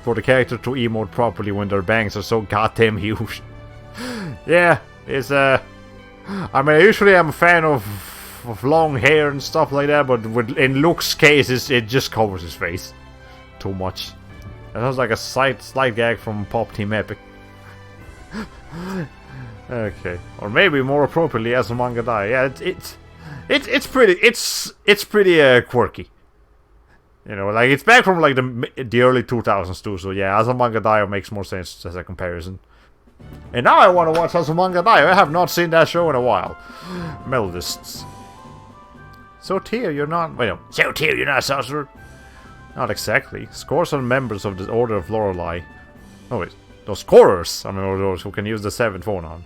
for the character to emote properly when their bangs are so goddamn huge. Yeah, it's I mean, usually I'm a fan of long hair and stuff like that, but in Luke's case, it just covers his face too much. That sounds like a slight gag from Pop Team Epic. Okay, or maybe more appropriately Azumanga Daioh. Yeah, it's pretty quirky. You know, like it's back from like the early 2000s too. So yeah, Azumanga Daioh makes more sense as a comparison. And now I want to watch Azumanga Daioh. I have not seen that show in a while. Melodists. So Tyr, you're not. Wait, no. So Tyr, you're not a sorcerer. Not exactly. Scores are members of the Order of Lorelei. Oh wait, those scorers. I mean, those who can use the 7th phonon.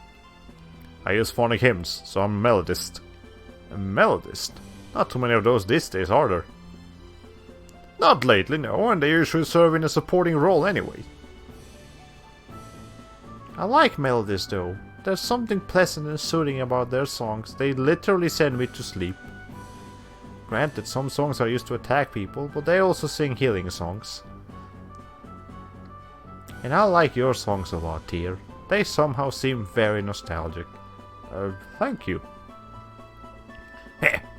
I use phonic hymns, so I'm a melodist. A melodist? Not too many of those these days, are there? Not lately, no, and they usually serve in a supporting role anyway. I like melodies though. There's something pleasant and soothing about their songs. They literally send me to sleep. Granted, some songs are used to attack people, but they also sing healing songs. And I like your songs a lot, Tyr. They somehow seem very nostalgic. Thank you.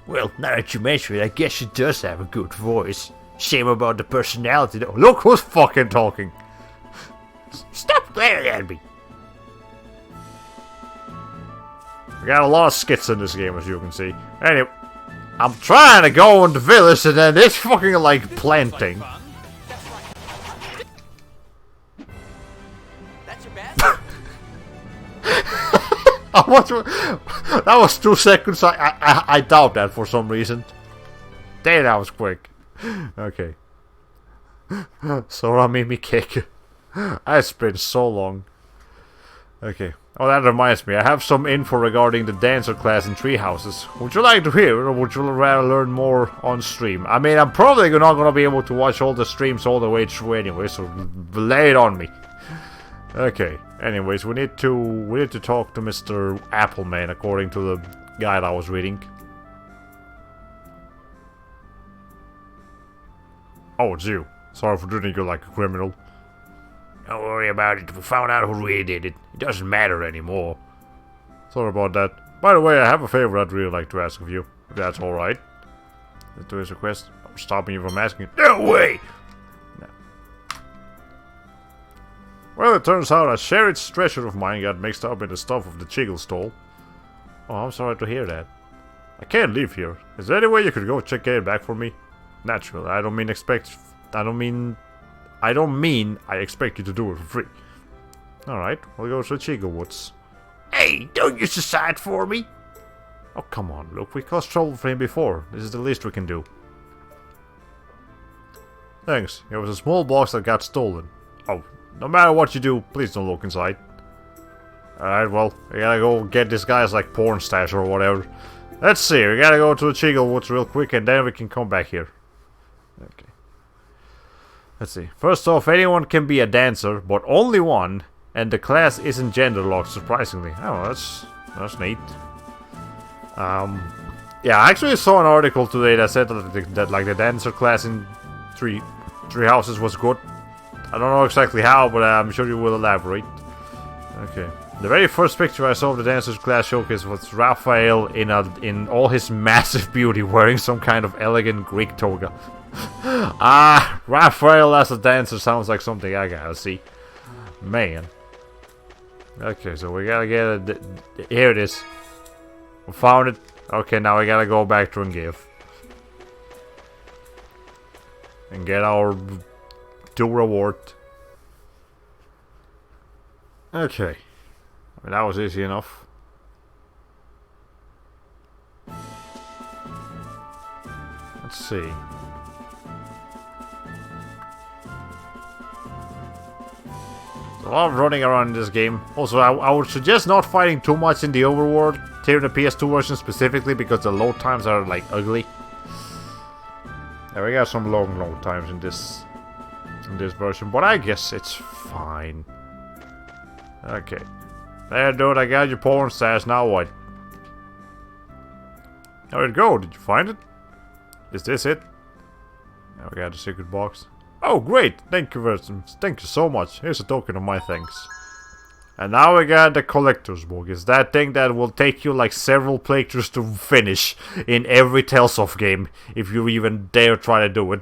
Well, now that you mention it, I guess she does have a good voice. Shame about the personality though. Look who's fucking talking! Stop glaring at me! We got a lot of skits in this game, as you can see. Anyway, I'm trying to go in the village and then it's fucking like planting. That's your bad? That was 2 seconds. I doubt that for some reason. Damn, that was quick. Okay. Sora made me kick. It's been so long. Okay. Oh, that reminds me. I have some info regarding the dancer class in Tree Houses. Would you like to hear it, or would you rather learn more on stream? I mean, I'm probably not going to be able to watch all the streams all the way through anyway, so lay it on me. Okay. Anyways, we need to talk to Mr. Appleman, according to the guide I was reading. Oh, it's you. Sorry for treating you like a criminal. Don't worry about it. We found out who really did it. It doesn't matter anymore. Sorry about that. By the way, I have a favor I'd really like to ask of you. If that's alright. To his request. I'm stopping you from asking. No way! No. Well, it turns out a cherished treasure of mine got mixed up in the stuff of the Chiggle stall. Oh, I'm sorry to hear that. I can't leave here. Is there any way you could go check it back for me? Naturally, I don't mean I expect you to do it for free. Alright, we'll go to the Chiggle Woods. Hey, don't use the side for me! Oh, come on, look, we caused trouble for him before. This is the least we can do. Thanks, it was a small box that got stolen. Oh, no matter what you do, please don't look inside. Alright, well, we gotta go get this guy's like porn stash or whatever. Let's see, we gotta go to the Chiggle Woods real quick and then we can come back here. Okay. Let's see. First off, anyone can be a dancer, but only one, and the class isn't gender locked, surprisingly. Oh, that's neat. Yeah, I actually saw an article today that said that like the dancer class in Tree Houses was good. I don't know exactly how, but I'm sure you will elaborate. Okay. The very first picture I saw of the dancers class showcase was Raphael in all his massive beauty, wearing some kind of elegant Greek toga. Raphael as a dancer sounds like something I gotta see. Man. Okay, so we gotta get it. Here it is. We found it. Okay, now we gotta go back to Engev. And get our due reward. Okay. I mean, that was easy enough. Let's see. A lot of running around in this game. Also, I would suggest not fighting too much in the overworld, here in the PS2 version specifically, because the load times are like ugly. Yeah, we got some long load times in this version, but I guess it's fine. Okay. There, dude, I got your porn stash, now what? How'd it go? Did you find it? Is this it? Now we got the secret box. Oh, great! Thank you so much. Here's a token of my thanks. And now we got the collector's book. It's that thing that will take you like several playthroughs to finish in every Tales of game, if you even dare try to do it.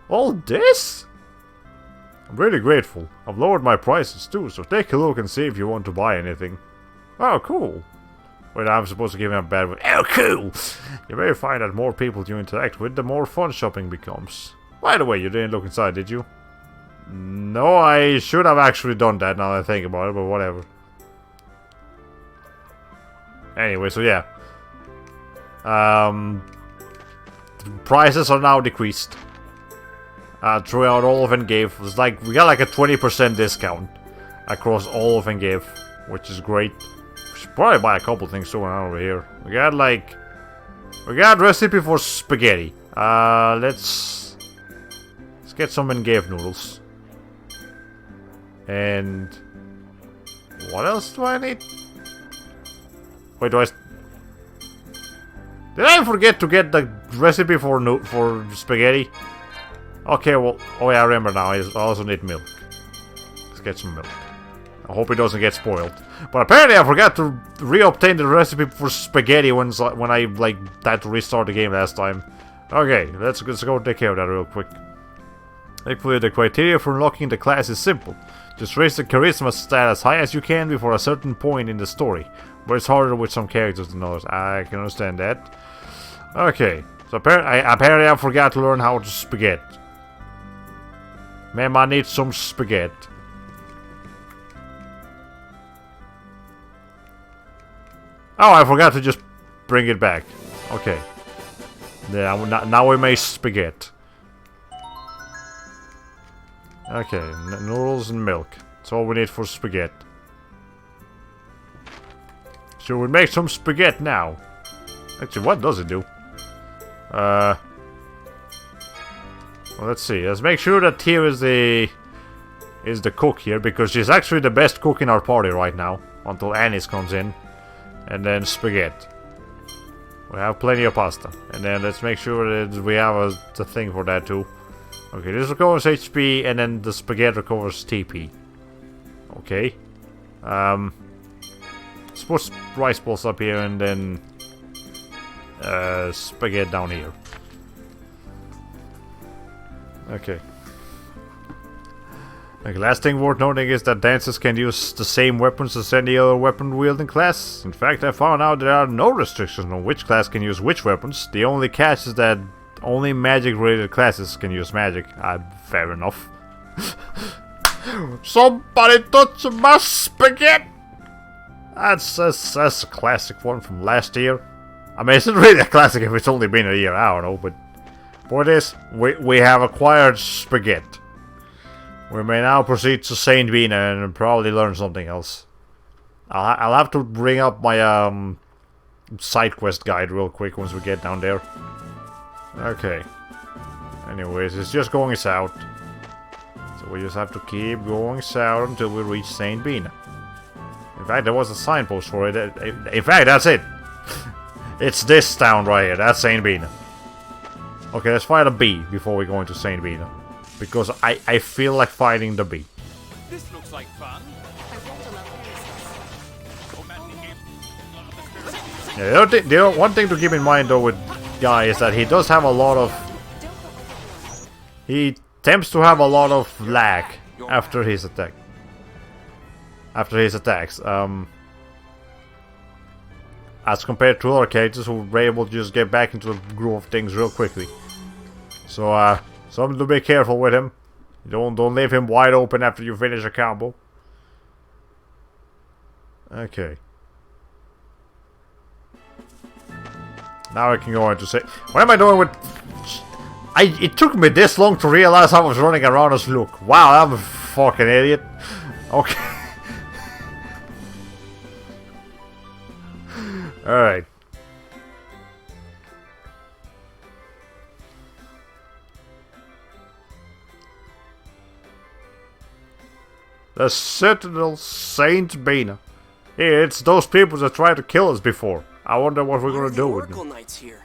All this? I'm really grateful. I've lowered my prices too, so take a look and see if you want to buy anything. Oh, cool. Wait, I'm supposed to give him a bad word. Oh, cool! You may find that more people you interact with, the more fun shopping becomes. By the way, you didn't look inside, did you? No, I should have actually done that now that I think about it, but whatever. Anyway, so yeah. The prices are now decreased. Throughout all of Engev. It's like, we got like a 20% discount across all of Engev, which is great. Should probably buy a couple things soon over here. We got recipe for spaghetti. Let's get some Engave noodles. And what else do I need? Wait, did I forget to get the recipe for spaghetti? Okay, well, oh yeah, I remember now. I also need milk. Let's get some milk. I hope it doesn't get spoiled. But apparently I forgot to re-obtain the recipe for spaghetti when I like had to restart the game last time. Okay, let's go take care of that real quick. Thankfully, the criteria for unlocking the class is simple. Just raise the charisma stat as high as you can before a certain point in the story. But it's harder with some characters than others. I can understand that. Okay, so apparently I forgot to learn how to spaghetti. Ma'am, I need some spaghetti. Oh, I forgot to just bring it back. Okay. Yeah, now we make spaghetti. Okay, noodles and milk. That's all we need for spaghetti. So we make some spaghetti now. Actually, what does it do? Well, let's see. Let's make sure that here is the cook here, because she's actually the best cook in our party right now until Anis comes in, and then spaghetti. We have plenty of pasta, and then let's make sure that we have the thing for that too. Okay, this recovers HP, and then the spaghetti recovers TP. Okay. Let's put rice balls up here, and then spaghetti down here. Okay. Okay, last thing worth noting is that dancers can use the same weapons as any other weapon wielding class. In fact, I found out there are no restrictions on which class can use which weapons. The only catch is that only magic related classes can use magic. Fair enough. Somebody touch my spaghetti! That's a classic one from last year. I mean, it's not really a classic if it's only been a year, I don't know, but for this, we have acquired spaghetti. We may now proceed to Saint Bina and probably learn something else. I'll have to bring up my side quest guide real quick once we get down there. Okay. Anyways, it's just going south. So we just have to keep going south until we reach Saint Bina. In fact, there was a signpost for it. In fact, that's it. It's this town right here. That's Saint Bina. Okay, let's fight a bee before we go into Saint Bina. Because I feel like fighting the bee. This looks like fun. Yeah, the one thing to keep in mind though with Guy is that he does have a lot of... He tends to have a lot of lag after his attack. After his attacks. As compared to other characters who were able to just get back into the groove of things real quickly. So, something to be careful with him. Don't leave him wide open after you finish a combo. Okay. Now I can go into say. What am I doing with? It took me this long to realize I was running around as Luke. Wow, I'm a fucking idiot. Okay. All right. The Sentinel Saint Bina. Yeah, it's those people that tried to kill us before. I wonder what we're gonna do with them. Knights here.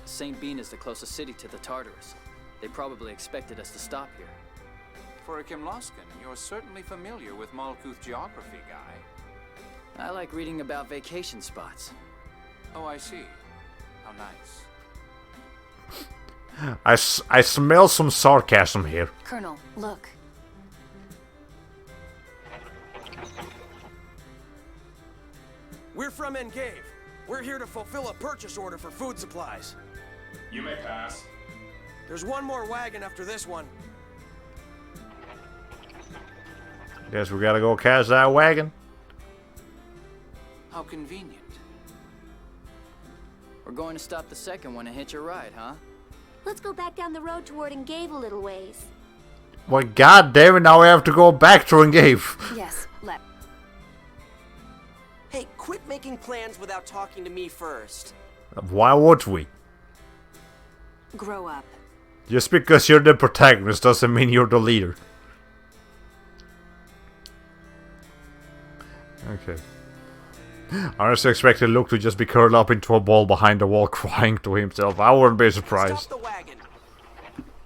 St. Bean is the closest city to the Tartarus. They probably expected us to stop here. For a Kimloskan, you're certainly familiar with Malkuth geography, Guy. I like reading about vacation spots. Oh, I see. How nice. I smell some sarcasm here. Colonel, look. We're from Engave. We're here to fulfill a purchase order for food supplies. You may pass. There's one more wagon after this one. Guess we gotta go catch that wagon. How convenient. We're going to stop the second one and hitch a ride, huh? Let's go back down the road toward Engave a little ways. Well, god damn it, now we have to go back to Engave. Yes, let. Hey, quit making plans without talking to me first. Why would we? Grow up. Just because you're the protagonist doesn't mean you're the leader. Okay. I honestly expected Luke to just be curled up into a ball behind the wall crying to himself. I wouldn't be surprised. Stop the wagon.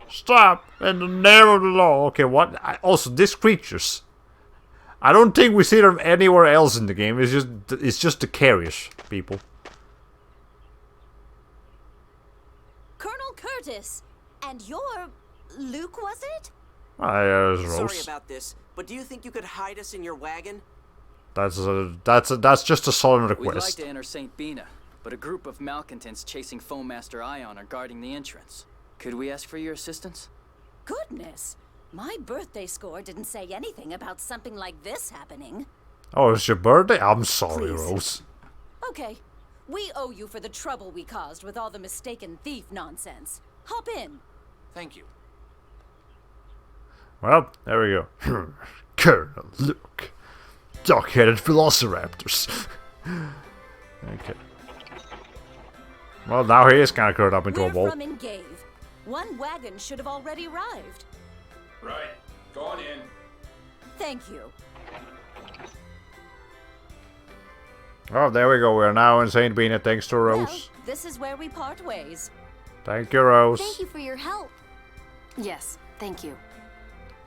Stop! In the name of the law. Okay, what? Also, these creatures. I don't think we see them anywhere else in the game. It's just the carriers, people. Colonel Curtis! And you're... Luke, was it? Rose. Sorry about this, but do you think you could hide us in your wagon? That's just a solemn We'd like request. to enter St. Bina, but a group of malcontents chasing Foam Master Ion are guarding the entrance. Could we ask for your assistance? Goodness! My birthday score didn't say anything about something like this happening. Oh, it's your birthday? I'm sorry, Please. Rose. Okay, we owe you for the trouble we caused with all the mistaken thief nonsense. Hop in. Thank you. Well, there we go. Colonel Luke. Dog-headed velociraptors. Okay. Well, now he is kind of curled up into a We're ball. from Engave. One wagon should have already arrived. Right. Go on in. Thank you. Oh, there we go. We are now in St. Bina, thanks to Rose. Well, this is where we part ways. Thank you, Rose. Thank you for your help. Yes, thank you.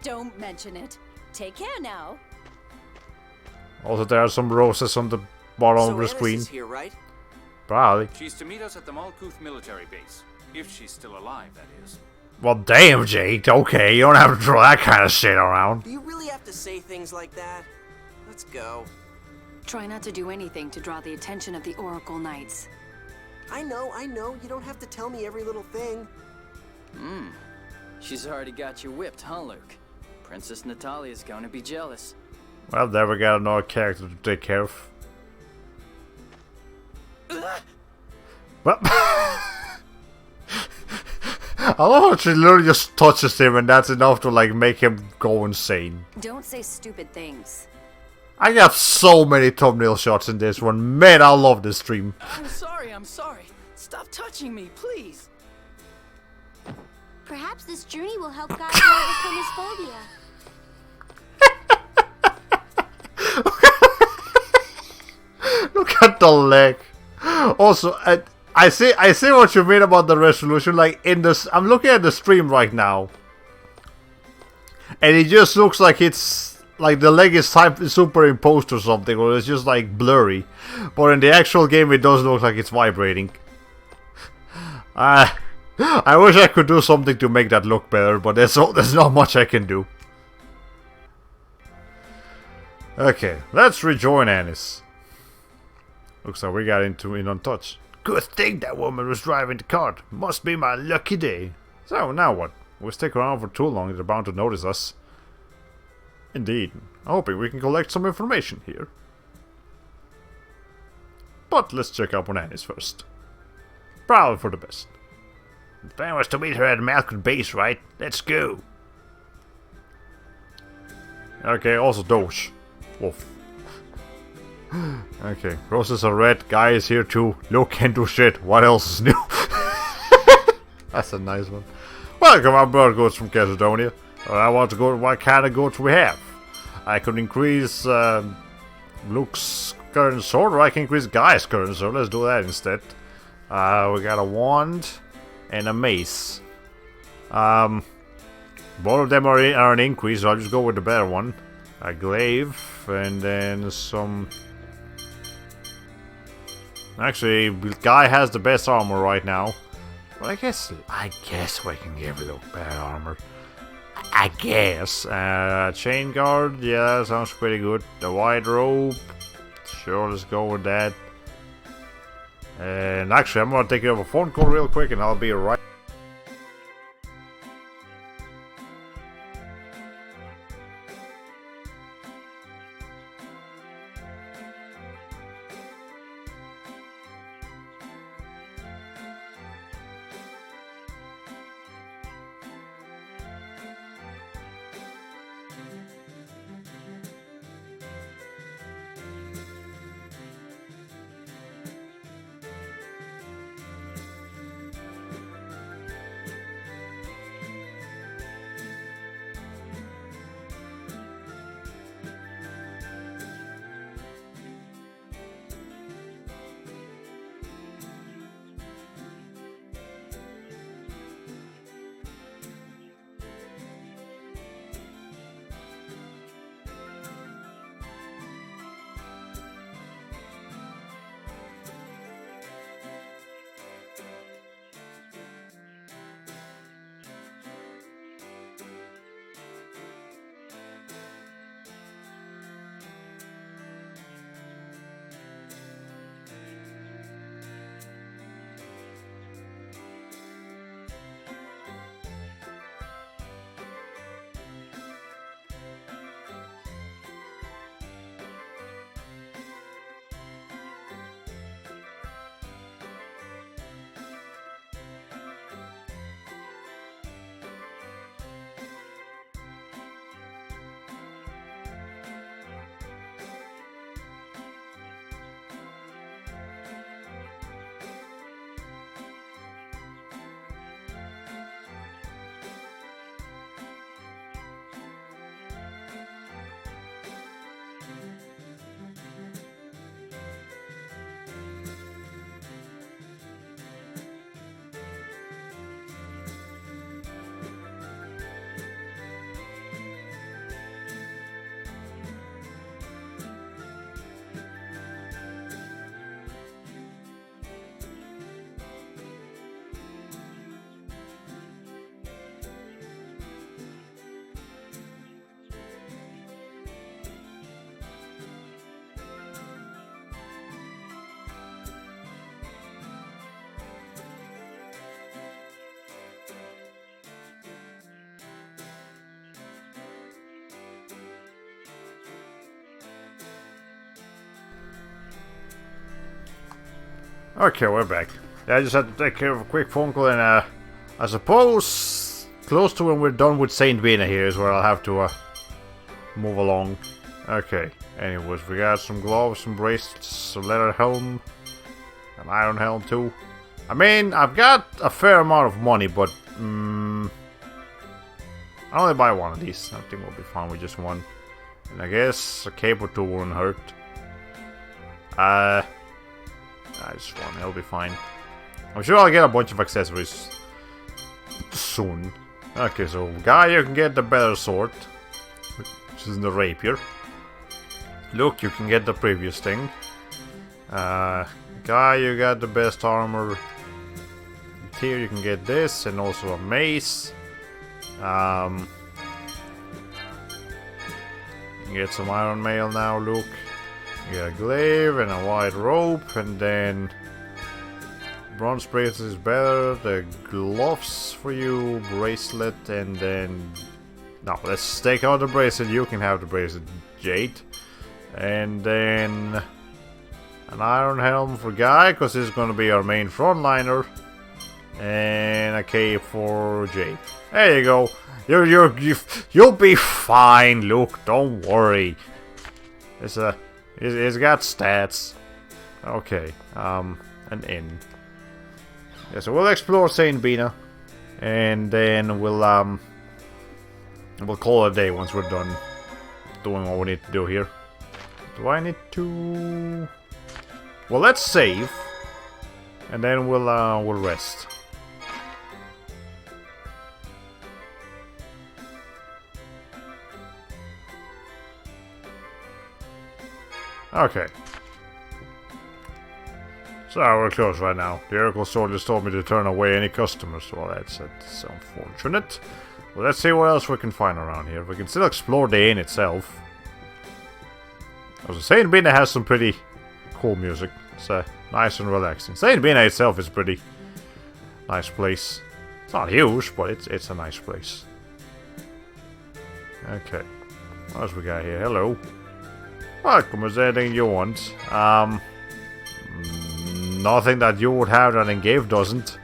Don't mention it. Take care now. Also, there are some roses on the bottom So of the Annis screen. is here, right? Probably. She's to meet us at the Malkuth military base. If she's still alive, that is. Well, damn, Jake. Okay, you don't have to throw that kind of shit around. Do you really have to say things like that? Let's go. Try not to do anything to draw the attention of the Oracle Knights. I know. You don't have to tell me every little thing. She's already got you whipped, huh, Luke? Princess Natalia's going to be jealous. Well, there we got another character to take care of. Well, I love how she literally just touches him and that's enough to like make him go insane. Don't say stupid things. I got so many thumbnail shots in this one. Man, I love this stream. I'm sorry. Stop touching me, please. Perhaps this journey will help guide you overcome his phobia. Look at the leg. Also, I see what you mean about the resolution. Like in this, I'm looking at the stream right now, and it just looks like it's like the leg is superimposed or something, or it's just like blurry. But in the actual game, it does look like it's vibrating. I wish I could do something to make that look better, but there's not much I can do. Okay, let's rejoin Annis. Looks like we got in on touch. Good thing that woman was driving the cart. Must be my lucky day. So, now what? We stick around for too long, they're bound to notice us. Indeed. I'm hoping we can collect some information here. But let's check up on Annis first. Probably for the best. The plan was to meet her at Malkuth base, right? Let's go. Okay, also Doge. Wolf. Okay, roses are red, guy is here too. Luke can do shit. What else is new? That's a nice one. Welcome aboard, goats from Caledonia. I want to go. What kind of goats we have? I could increase Luke's current sword, or I can increase Guy's current sword. Let's do that instead. We got a wand and a mace. Both of them are an increase, so I'll just go with the better one. A glaive and then some. Actually, Guy has the best armor right now. Well, I guess we can give Luke better armor. I guess. Chain guard, yeah, that sounds pretty good. The wide robe, sure, let's go with that. And actually, I'm gonna take care of a phone call real quick, and I'll be right. Okay, we're back. Yeah, I just had to take care of a quick phone call, and I suppose close to when we're done with Saint Bina here is where I'll have to move along. Okay. Anyways, we got some gloves, some bracelets, a leather helm, an iron helm too. I mean, I've got a fair amount of money, but I'll only buy one of these. I think we'll be fine with just one. And I guess a cape or two wouldn't hurt. Just one, it'll be fine. I'm sure I'll get a bunch of accessories soon. Okay, so Guy, you can get the better sword, which is the rapier. Luke, you can get the previous thing. Guy, you got the best armor. Here you can get this, and also a mace. You can get some iron mail now, Luke. You get a glaive and a white rope, and then bronze bracelet is better. The gloves for you, bracelet, and then no, let's take out the bracelet. You can have the bracelet, Jade, and then an iron helm for Guy, because this is going to be our main frontliner, and a cape for Jade. There you go. You'll be fine, Luke. Don't worry. It's got stats. Okay. An inn. Yeah, so we'll explore Saint Bina, and then we'll call it a day once we're done doing what we need to do here. Do I need to? Well, let's save, and then we'll rest. Okay. So we're closed right now. The Oracle soldiers told me to turn away any customers. Well, that's unfortunate. Well, let's see what else we can find around here. We can still explore the inn itself. I was saying, Saint Bina has some pretty cool music. It's nice and relaxing. Saint Bina itself is a pretty nice place. It's not huge, but it's a nice place. Okay. What else we got here? Hello. Welcome, is there anything you want? Nothing that you would have that Engave doesn't.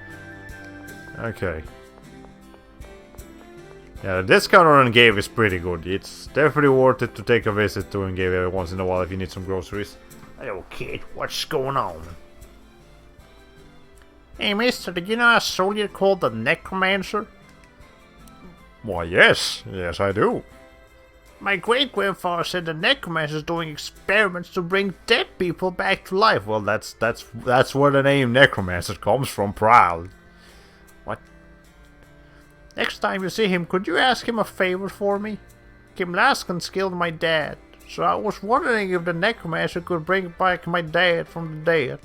Okay. Yeah, the discount on Engave is pretty good. It's definitely worth it to take a visit to Engave every once in a while if you need some groceries. Hello, kid. What's going on? Hey, mister, did you know a soldier called the Necromancer? Why, yes. Yes, I do. My great-grandfather said the Necromancer is doing experiments to bring dead people back to life. Well, that's where the name Necromancer comes from, proud. What? Next time you see him, could you ask him a favor for me? Kim Laskin killed my dad, so I was wondering if the Necromancer could bring back my dad from the dead.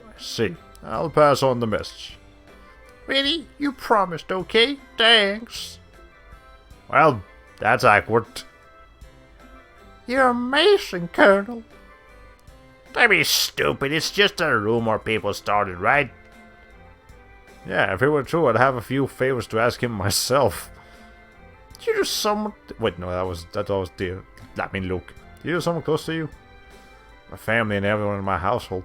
I see. I'll pass on the message. Really? You promised, okay? Thanks. Well, that's awkward. You're amazing, Colonel. Don't be stupid. It's just a rumor people started, right? Yeah, if it were true, I'd have a few favors to ask him myself. Did you do someone? Wait, no, that was dear. I mean, Luke. Did you do someone close to you? My family and everyone in my household.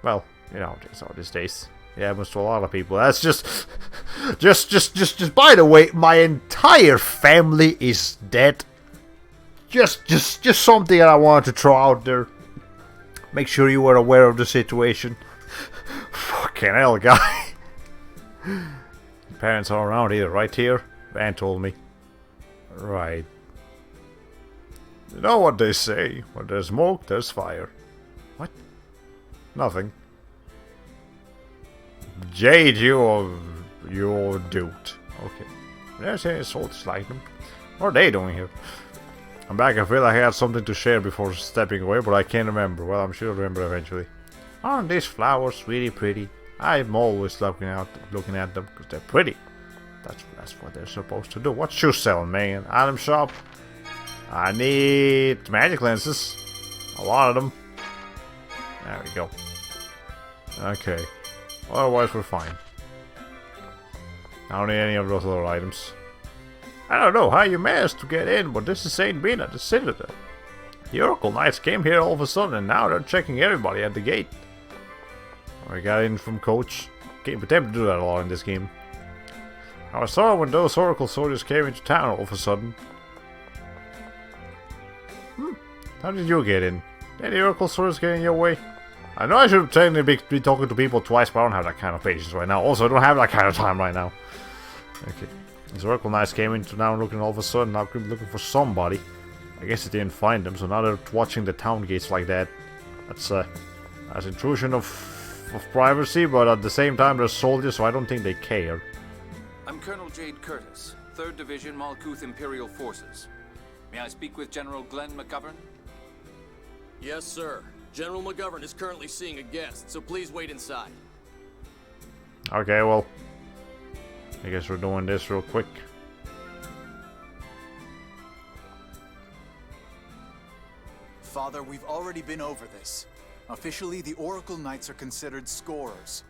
Well, you know, it's all these days. Yeah, it happens to a lot of people. That's just by the way, my entire family is dead. Just something that I wanted to throw out there. Make sure you were aware of the situation. Fucking hell, guy. Parents are around here, right here. Van told me. Right. You know what they say? Where there's smoke, there's fire. What? Nothing. Jade, you're duped. Okay. There's any soldiers like them. What are they doing here? I'm back. I feel like I had something to share before stepping away, but I can't remember. Well, I'm sure I'll remember eventually. Aren't these flowers really pretty? I'm always looking at them because they're pretty. That's what they're supposed to do. What you selling, man? Item shop. I need magic lenses. A lot of them. There we go. Okay. Otherwise, we're fine. I don't need any of those other items. I don't know how you managed to get in, but this is Saint Bina, the Citadel. The Oracle Knights came here all of a sudden, and now they're checking everybody at the gate. We got in from Coach. We attempt to do that a lot in this game. I was sorry when those Oracle soldiers came into town all of a sudden. How did you get in? Any Oracle soldiers get in your way? I know I should technically be talking to people twice, but I don't have that kind of patience right now. Also, I don't have that kind of time right now. Okay. These Oracle Knights came into town looking all of a sudden. Now looking for somebody. I guess they didn't find them, so now they're watching the town gates like that. That's intrusion of privacy, but at the same time they're soldiers, so I don't think they care. I'm Colonel Jade Curtis, 3rd Division Malkuth Imperial Forces. May I speak with General Glenn McGovern? Yes, sir. General McGovern is currently seeing a guest, so please wait inside. Okay, well, I guess we're doing this real quick. Father, we've already been over this. Officially, the Oracle Knights are considered scorers.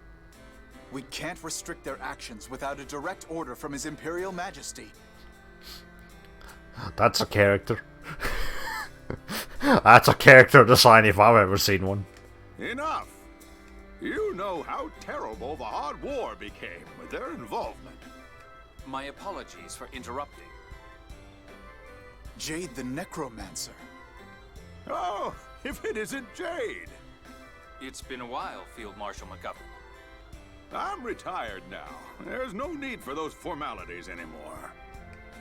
We can't restrict their actions without a direct order from His Imperial Majesty. That's a character. That's a character design if I've ever seen one. Enough! You know how terrible the Hard War became with their involvement. My apologies for interrupting. Jade the Necromancer. Oh, if it isn't Jade! It's been a while, Field Marshal McGovern. I'm retired now. There's no need for those formalities anymore.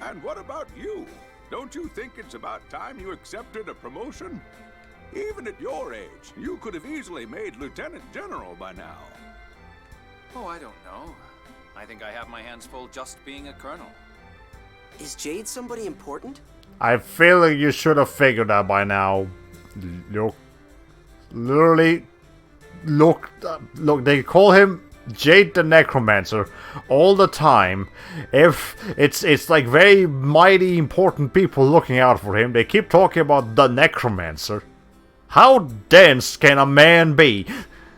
And what about you? Don't you think it's about time you accepted a promotion? Even at your age, you could have easily made Lieutenant General by now. Oh, I don't know. I think I have my hands full just being a colonel. Is Jade somebody important? I feel like you should have figured that by now. Look, literally, look, they call him Jade the Necromancer all the time. If it's like very mighty important people looking out for him, they keep talking about the Necromancer. How dense can a man be?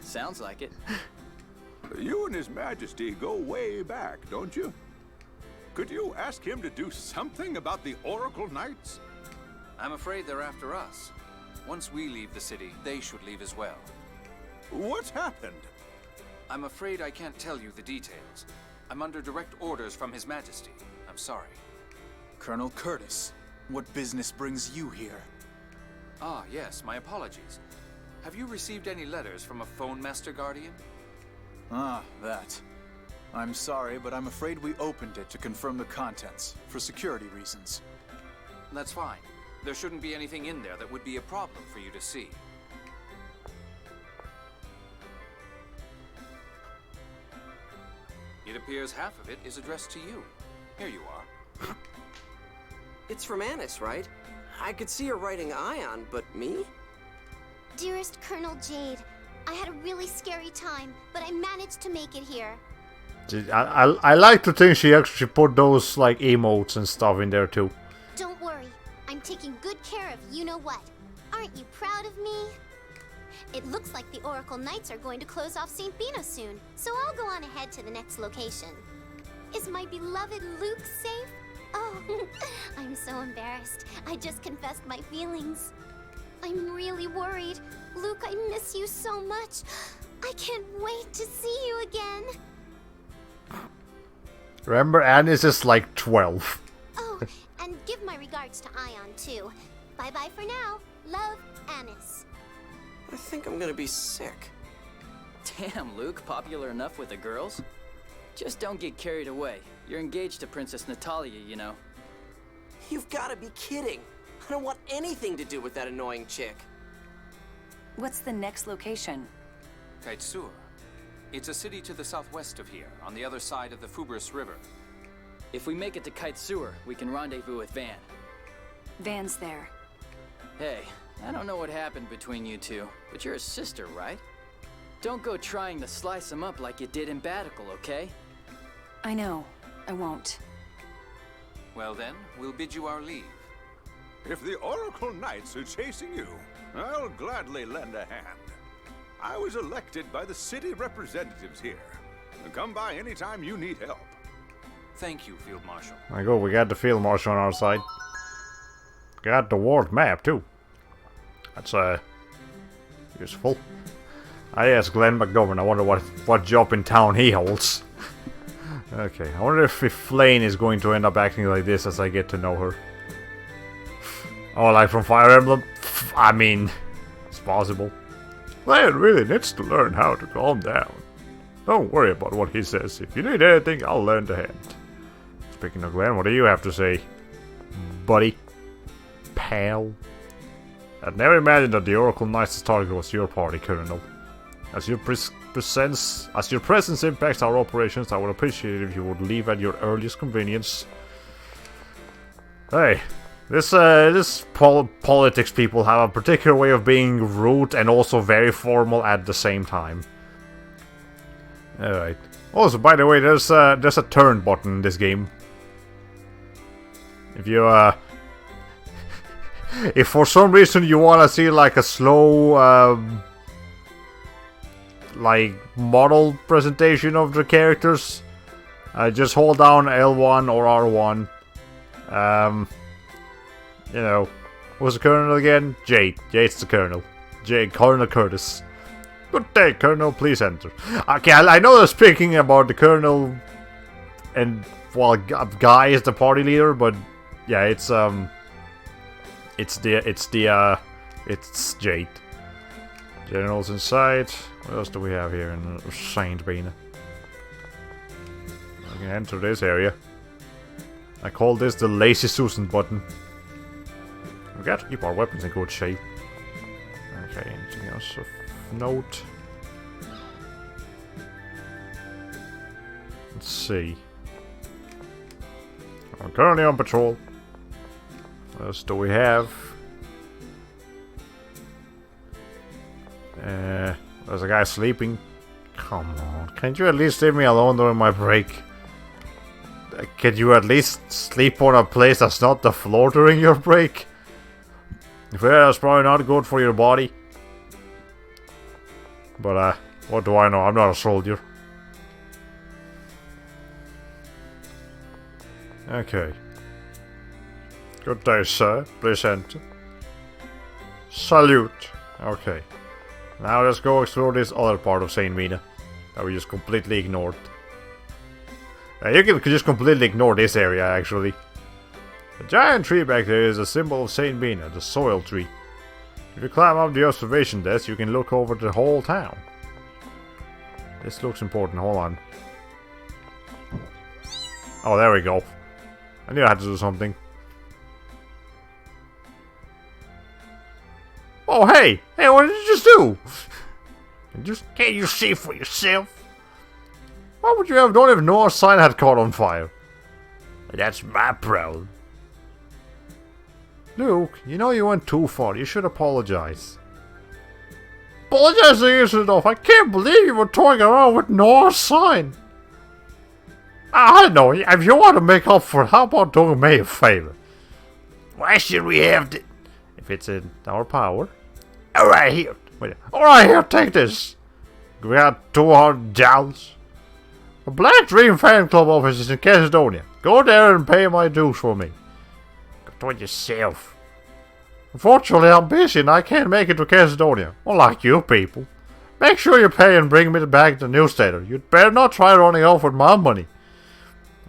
Sounds like it. You and His Majesty go way back, don't you? Could you ask him to do something about the Oracle Knights? I'm afraid they're after us. Once we leave the city, they should leave as well. What's happened? I'm afraid I can't tell you the details. I'm under direct orders from His Majesty. I'm sorry. Colonel Curtis, what business brings you here? Ah, yes, my apologies. Have you received any letters from a phone master guardian? Ah, that. I'm sorry, but I'm afraid we opened it to confirm the contents, for security reasons. That's fine. There shouldn't be anything in there that would be a problem for you to see. It appears half of it is addressed to you. Here you are. It's from Annis, right? I could see her writing Ion, but me? Dearest Colonel Jade, I had a really scary time, but I managed to make it here. I like to think she actually put those like emotes and stuff in there too. Don't worry, I'm taking good care of you-know-what. Aren't you proud of me? It looks like the Oracle Knights are going to close off St. Bino soon, so I'll go on ahead to the next location. Is my beloved Luke safe? Oh, I'm so embarrassed. I just confessed my feelings. I'm really worried. Luke, I miss you so much. I can't wait to see you again. Remember, Annis is like 12. Oh, and give my regards to Ion, too. Bye-bye for now. Love, Annis. I think I'm gonna be sick. Damn, Luke, popular enough with the girls? Just don't get carried away. You're engaged to Princess Natalia, you know. You've gotta be kidding. I don't want anything to do with that annoying chick. What's the next location? Kaitsur. It's a city to the southwest of here, on the other side of the Fubris River. If we make it to Kaitsur, we can rendezvous with Van. Van's there. Hey, I don't know what happened between you two, but you're a sister, right? Don't go trying to slice them up like you did in Batical, okay? I know. I won't. Well then, we'll bid you our leave. If the Oracle Knights are chasing you, I'll gladly lend a hand. I was elected by the city representatives here. Come by anytime you need help. Thank you, Field Marshal. There you go, we got the Field Marshal on our side. Got the world map too. That's useful. Ah, yes, Glenn McGovern. I wonder what job in town he holds. Okay, I wonder if Flane is going to end up acting like this as I get to know her. Oh, like from Fire Emblem? I mean, it's possible. Flane really needs to learn how to calm down. Don't worry about what he says. If you need anything, I'll lend a hand. Speaking of Glenn, what do you have to say, buddy? Pal? I'd never imagined that the Oracle Knight's target was your party, Colonel. As your presence impacts our operations, I would appreciate it if you would leave at your earliest convenience. Hey, this politics people have a particular way of being rude and also very formal at the same time. Alright. Also, by the way, there's a turn button in this game. If you if for some reason you wanna see like a slow like model presentation of the characters, just hold down L1 or R1. You know, what's the Colonel again? Jade. Jade's the Colonel. Colonel Curtis. Good day, Colonel. Please enter. Okay, I know they're speaking about the Colonel, and well, Guy is the party leader, but yeah, it's Jade. General's inside. What else do we have here in Saint Bina? I can enter this area. I call this the Lazy Susan button. We got to keep our weapons in good shape. Okay, anything else of note? Let's see. I'm currently on patrol. What else do we have? There's a guy sleeping. Come on, can't you at least leave me alone during my break? Can you at least sleep on a place that's not the floor during your break? Well, that's probably not good for your body. But, what do I know? I'm not a soldier. Okay. Good day, sir. Please enter. Salute. Okay. Now let's go explore this other part of Saint Mina that we just completely ignored. You can just completely ignore this area, actually. The giant tree back there is a symbol of Saint Mina, the soil tree. If you climb up the observation desk, you can look over the whole town. This looks important, hold on. Oh, there we go. I knew I had to do something. Oh, hey! Hey, what did you just do? Can't you see for yourself? What would you have done if Noah's sign had caught on fire? That's my problem. Luke, you know you went too far. You should apologize. Apologizing isn't enough. I can't believe you were toying around with Noah's sign. I don't know. If you want to make up for it, how about doing me a favor? Why should we have to... If it's in our power. Alright, here. Alright, here, take this. We got $200. The Black Dream Fan Club office is in Caledonia. Go there and pay my dues for me. Go do it yourself. Unfortunately, I'm busy and I can't make it to Caledonia. Unlike you people. Make sure you pay and bring me back the newsletter. You'd better not try running off with my money.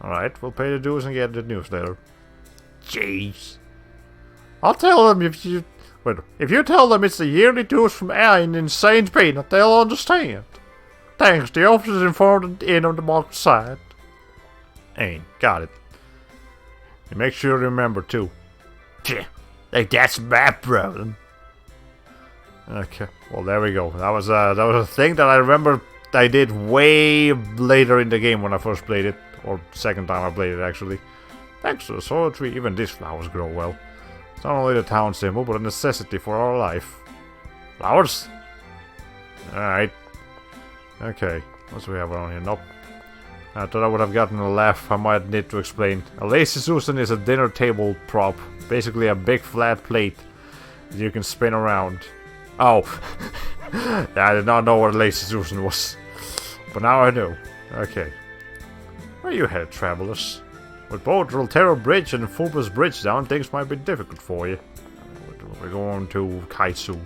Alright, we'll pay the dues and get the newsletter. Jeez. I'll tell them if you tell them it's the yearly dues from Ayn in Saint Bina, they'll understand. Thanks, the office is informed in on the marked side. Ayn, got it. And make sure to remember too. Like that's my problem. Okay, well there we go. That was a thing that I remember I did way later in the game when I first played it. Or second time I played it, actually. Thanks to the soil tree, even these flowers grow well. It's not only the town symbol, but a necessity for our life. Flowers? Alright. Okay, what do we have around here? Nope. I thought I would have gotten a laugh. I might need to explain. A Lazy Susan is a dinner table prop. Basically a big flat plate that you can spin around. Oh. Yeah, I did not know what a Lazy Susan was. But now I know. Okay. Where you headed, travelers? With both Roltero Bridge and Fulbus Bridge down, things might be difficult for you. We're going to Kaitsu.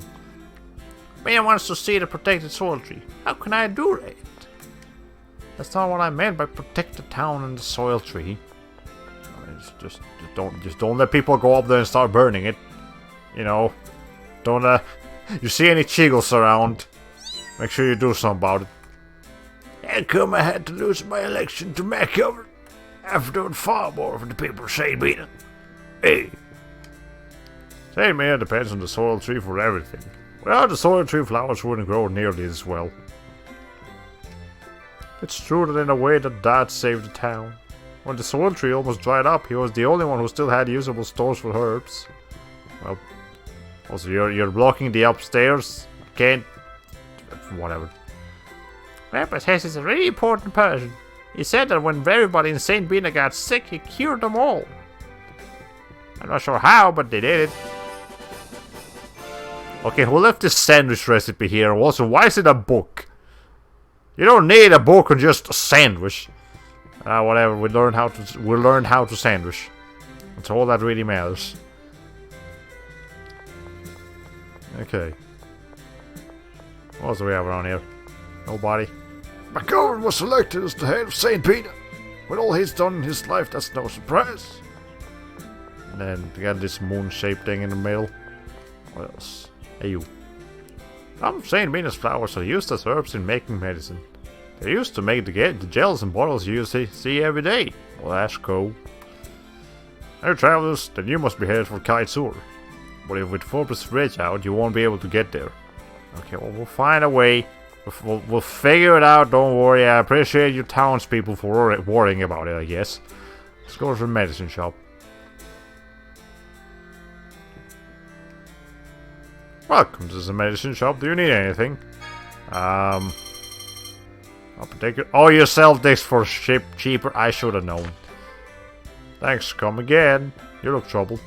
Man wants to see the protected soil tree. How can I do that? That's not what I meant by protect the town and the soil tree. I mean, just don't let people go up there and start burning it. You know, don't you see any Chiggles around? Make sure you do something about it. How come I had to lose my election to Makeover? I've done far more for the people of St. Mina. Hey. St. Mina depends on the soil tree for everything. Without the soil tree, flowers wouldn't grow nearly as well. It's true that in a way that Dad saved the town. When the soil tree almost dried up, he was the only one who still had usable stores for herbs. Well, also you're blocking the upstairs. Can't... whatever. Grandpa says he's a really important person. He said that when everybody in St. Mina got sick, he cured them all. I'm not sure how, but they did it. Okay, who left this sandwich recipe here? Also, why is it a book? You don't need a book on just a sandwich. Whatever. We learned how to sandwich. That's all that really matters. Okay. What else do we have around here? Nobody. McGovern was selected as the head of St. Peter. With all he's done in his life, that's no surprise. And then we got this moon-shaped thing in the middle. What else? Hey, you. Some St. Mina's flowers are used as herbs in making medicine. They used to make the gels and bottles you see every day. Well, that's cool. Hey, travelers, then you must be headed for Kaitsur. But if with Fortress Bridge out, you won't be able to get there. Okay, well, we'll find a way. We'll figure it out, don't worry. I appreciate you townspeople for worrying about it, I guess. Let's go to the medicine shop. Welcome to the medicine shop. Do you need anything? I'll take it. Oh, you sell this for cheaper. I should have known. Thanks, come again. You look troubled.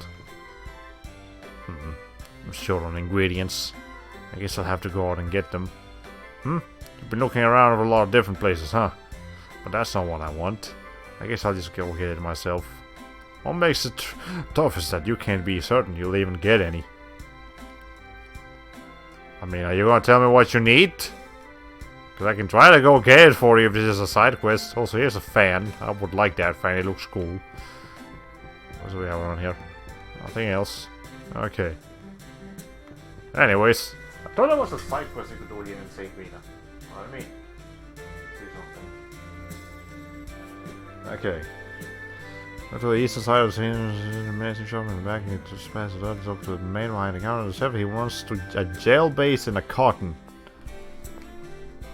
I'm short on ingredients. I guess I'll have to go out and get them. You've been looking around over a lot of different places, huh? But that's not what I want. I guess I'll just go get it myself. What makes it tough is that you can't be certain you'll even get any. I mean, are you gonna tell me what you need? Because I can try to go get it for you if this is a side quest. Also, here's a fan. I would like that fan, it looks cool. What do we have around here? Nothing else. Okay. Anyways, I thought there was a side quest you could do here in St. Mina. What I mean? See something. Okay. Go to the eastern side of the medicine shop and back and just pass it up to the main behind the counter. The chef, he wants to a jail base in a cotton.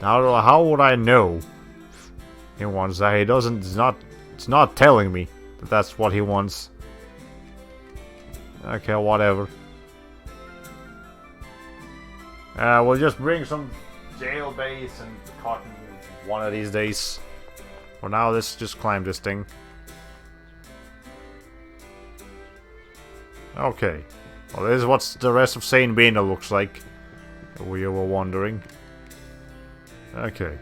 Now, how would I know? He wants that. He doesn't. It's not telling me that that's what he wants. Okay, whatever. We'll just bring some jail base and cotton one of these days. For now, let's just climb this thing. Okay. Well, this is what the rest of St. Mina looks like. If we were wondering. Okay.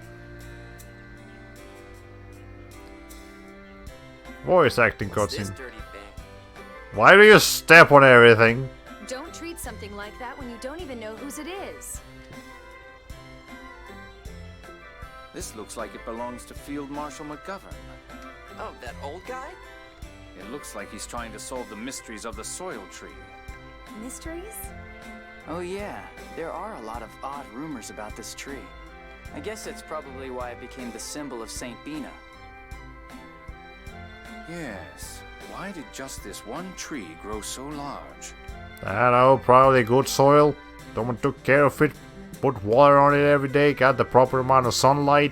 Voice acting cutscene. Why do you step on everything? Don't treat something like that when you don't even know whose it is. This looks like it belongs to Field Marshal McGovern. Oh, that old guy? It looks like he's trying to solve the mysteries of the soil tree. Mysteries? Oh yeah, there are a lot of odd rumors about this tree. I guess that's probably why it became the symbol of St. Mina. Yes. Why did just this one tree grow so large? I know, probably good soil. Someone took care of it, put water on it every day, got the proper amount of sunlight.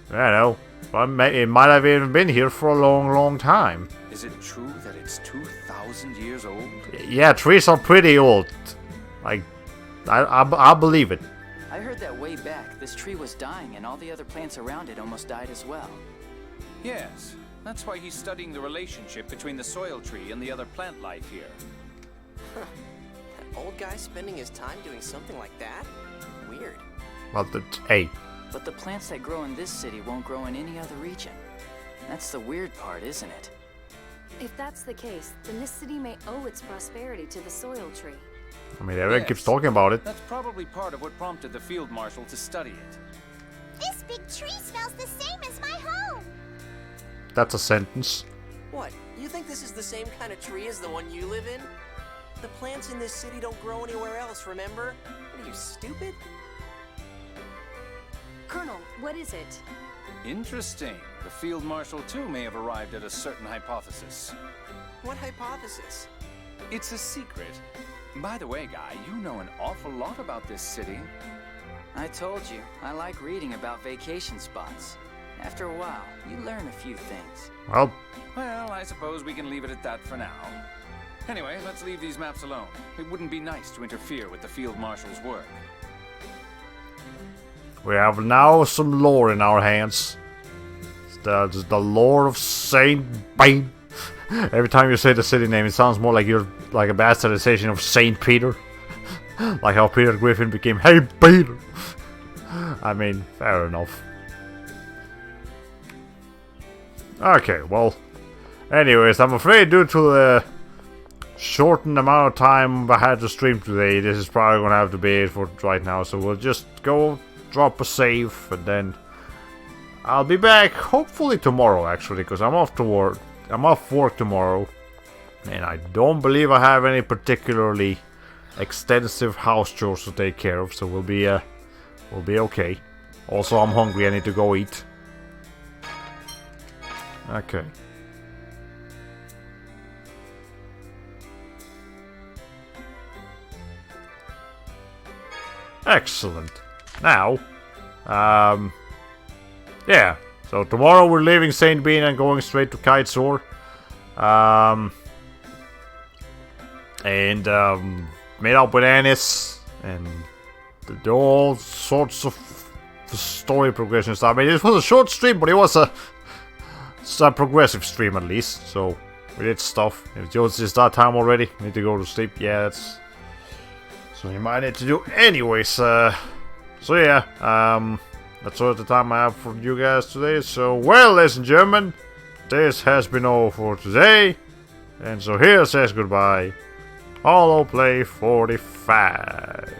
I know. It might have even been here for a long, long time. Is it true that it's 2,000 years old? Yeah, trees are pretty old. Like, I believe it. I heard that way back, this tree was dying and all the other plants around it almost died as well. Yes, that's why he's studying the relationship between the soil tree and the other plant life here. Huh. That old guy spending his time doing something like that? Weird. Well, hey. But the plants that grow in this city won't grow in any other region. That's the weird part, isn't it? If that's the case, then this city may owe its prosperity to the soil tree. I mean, everyone Yes. keeps talking about it. That's probably part of what prompted the Field Marshal to study it. This big tree smells the same as my home. That's a sentence. What? You think this is the same kind of tree as the one you live in? The plants in this city don't grow anywhere else, remember? What are you, stupid? Colonel, what is it? Interesting. The Field Marshal, too, may have arrived at a certain hypothesis. What hypothesis? It's a secret. By the way, Guy, you know an awful lot about this city. I told you, I like reading about vacation spots. After a while, you learn a few things. Well, Well, I suppose we can leave it at that for now. Anyway, let's leave these maps alone. It wouldn't be nice to interfere with the Field Marshal's work. we have now some lore in our hands. It's the lore of Saint Bane. Every time you say the city name, it sounds more like you're like a bastardization of Saint Peter. Like how Peter Griffin became Hey Peter. I mean, fair enough. Okay, well, anyways, I'm afraid due to the shortened amount of time I had to stream today, this is probably gonna have to be it for right now. So we'll just go drop a save, and then I'll be back hopefully tomorrow, actually, because I'm off to work. I'm off work tomorrow, and I don't believe I have any particularly extensive house chores to take care of. So we'll be okay. Also, I'm hungry. I need to go eat. Okay. Excellent. Now, yeah. So tomorrow we're leaving Saint Bean and going straight to Kitesaur. Made up with Anis and did all sorts of story progression stuff. I mean, it was a short stream, but it was a progressive stream at least. So we did stuff. It's that time already. Need to go to sleep. Yeah, that's so you might need to do anyways. So yeah, that's all the time I have for you guys today. So, well, ladies and gentlemen, this has been all for today. And so here says goodbye, HoloPlay 45.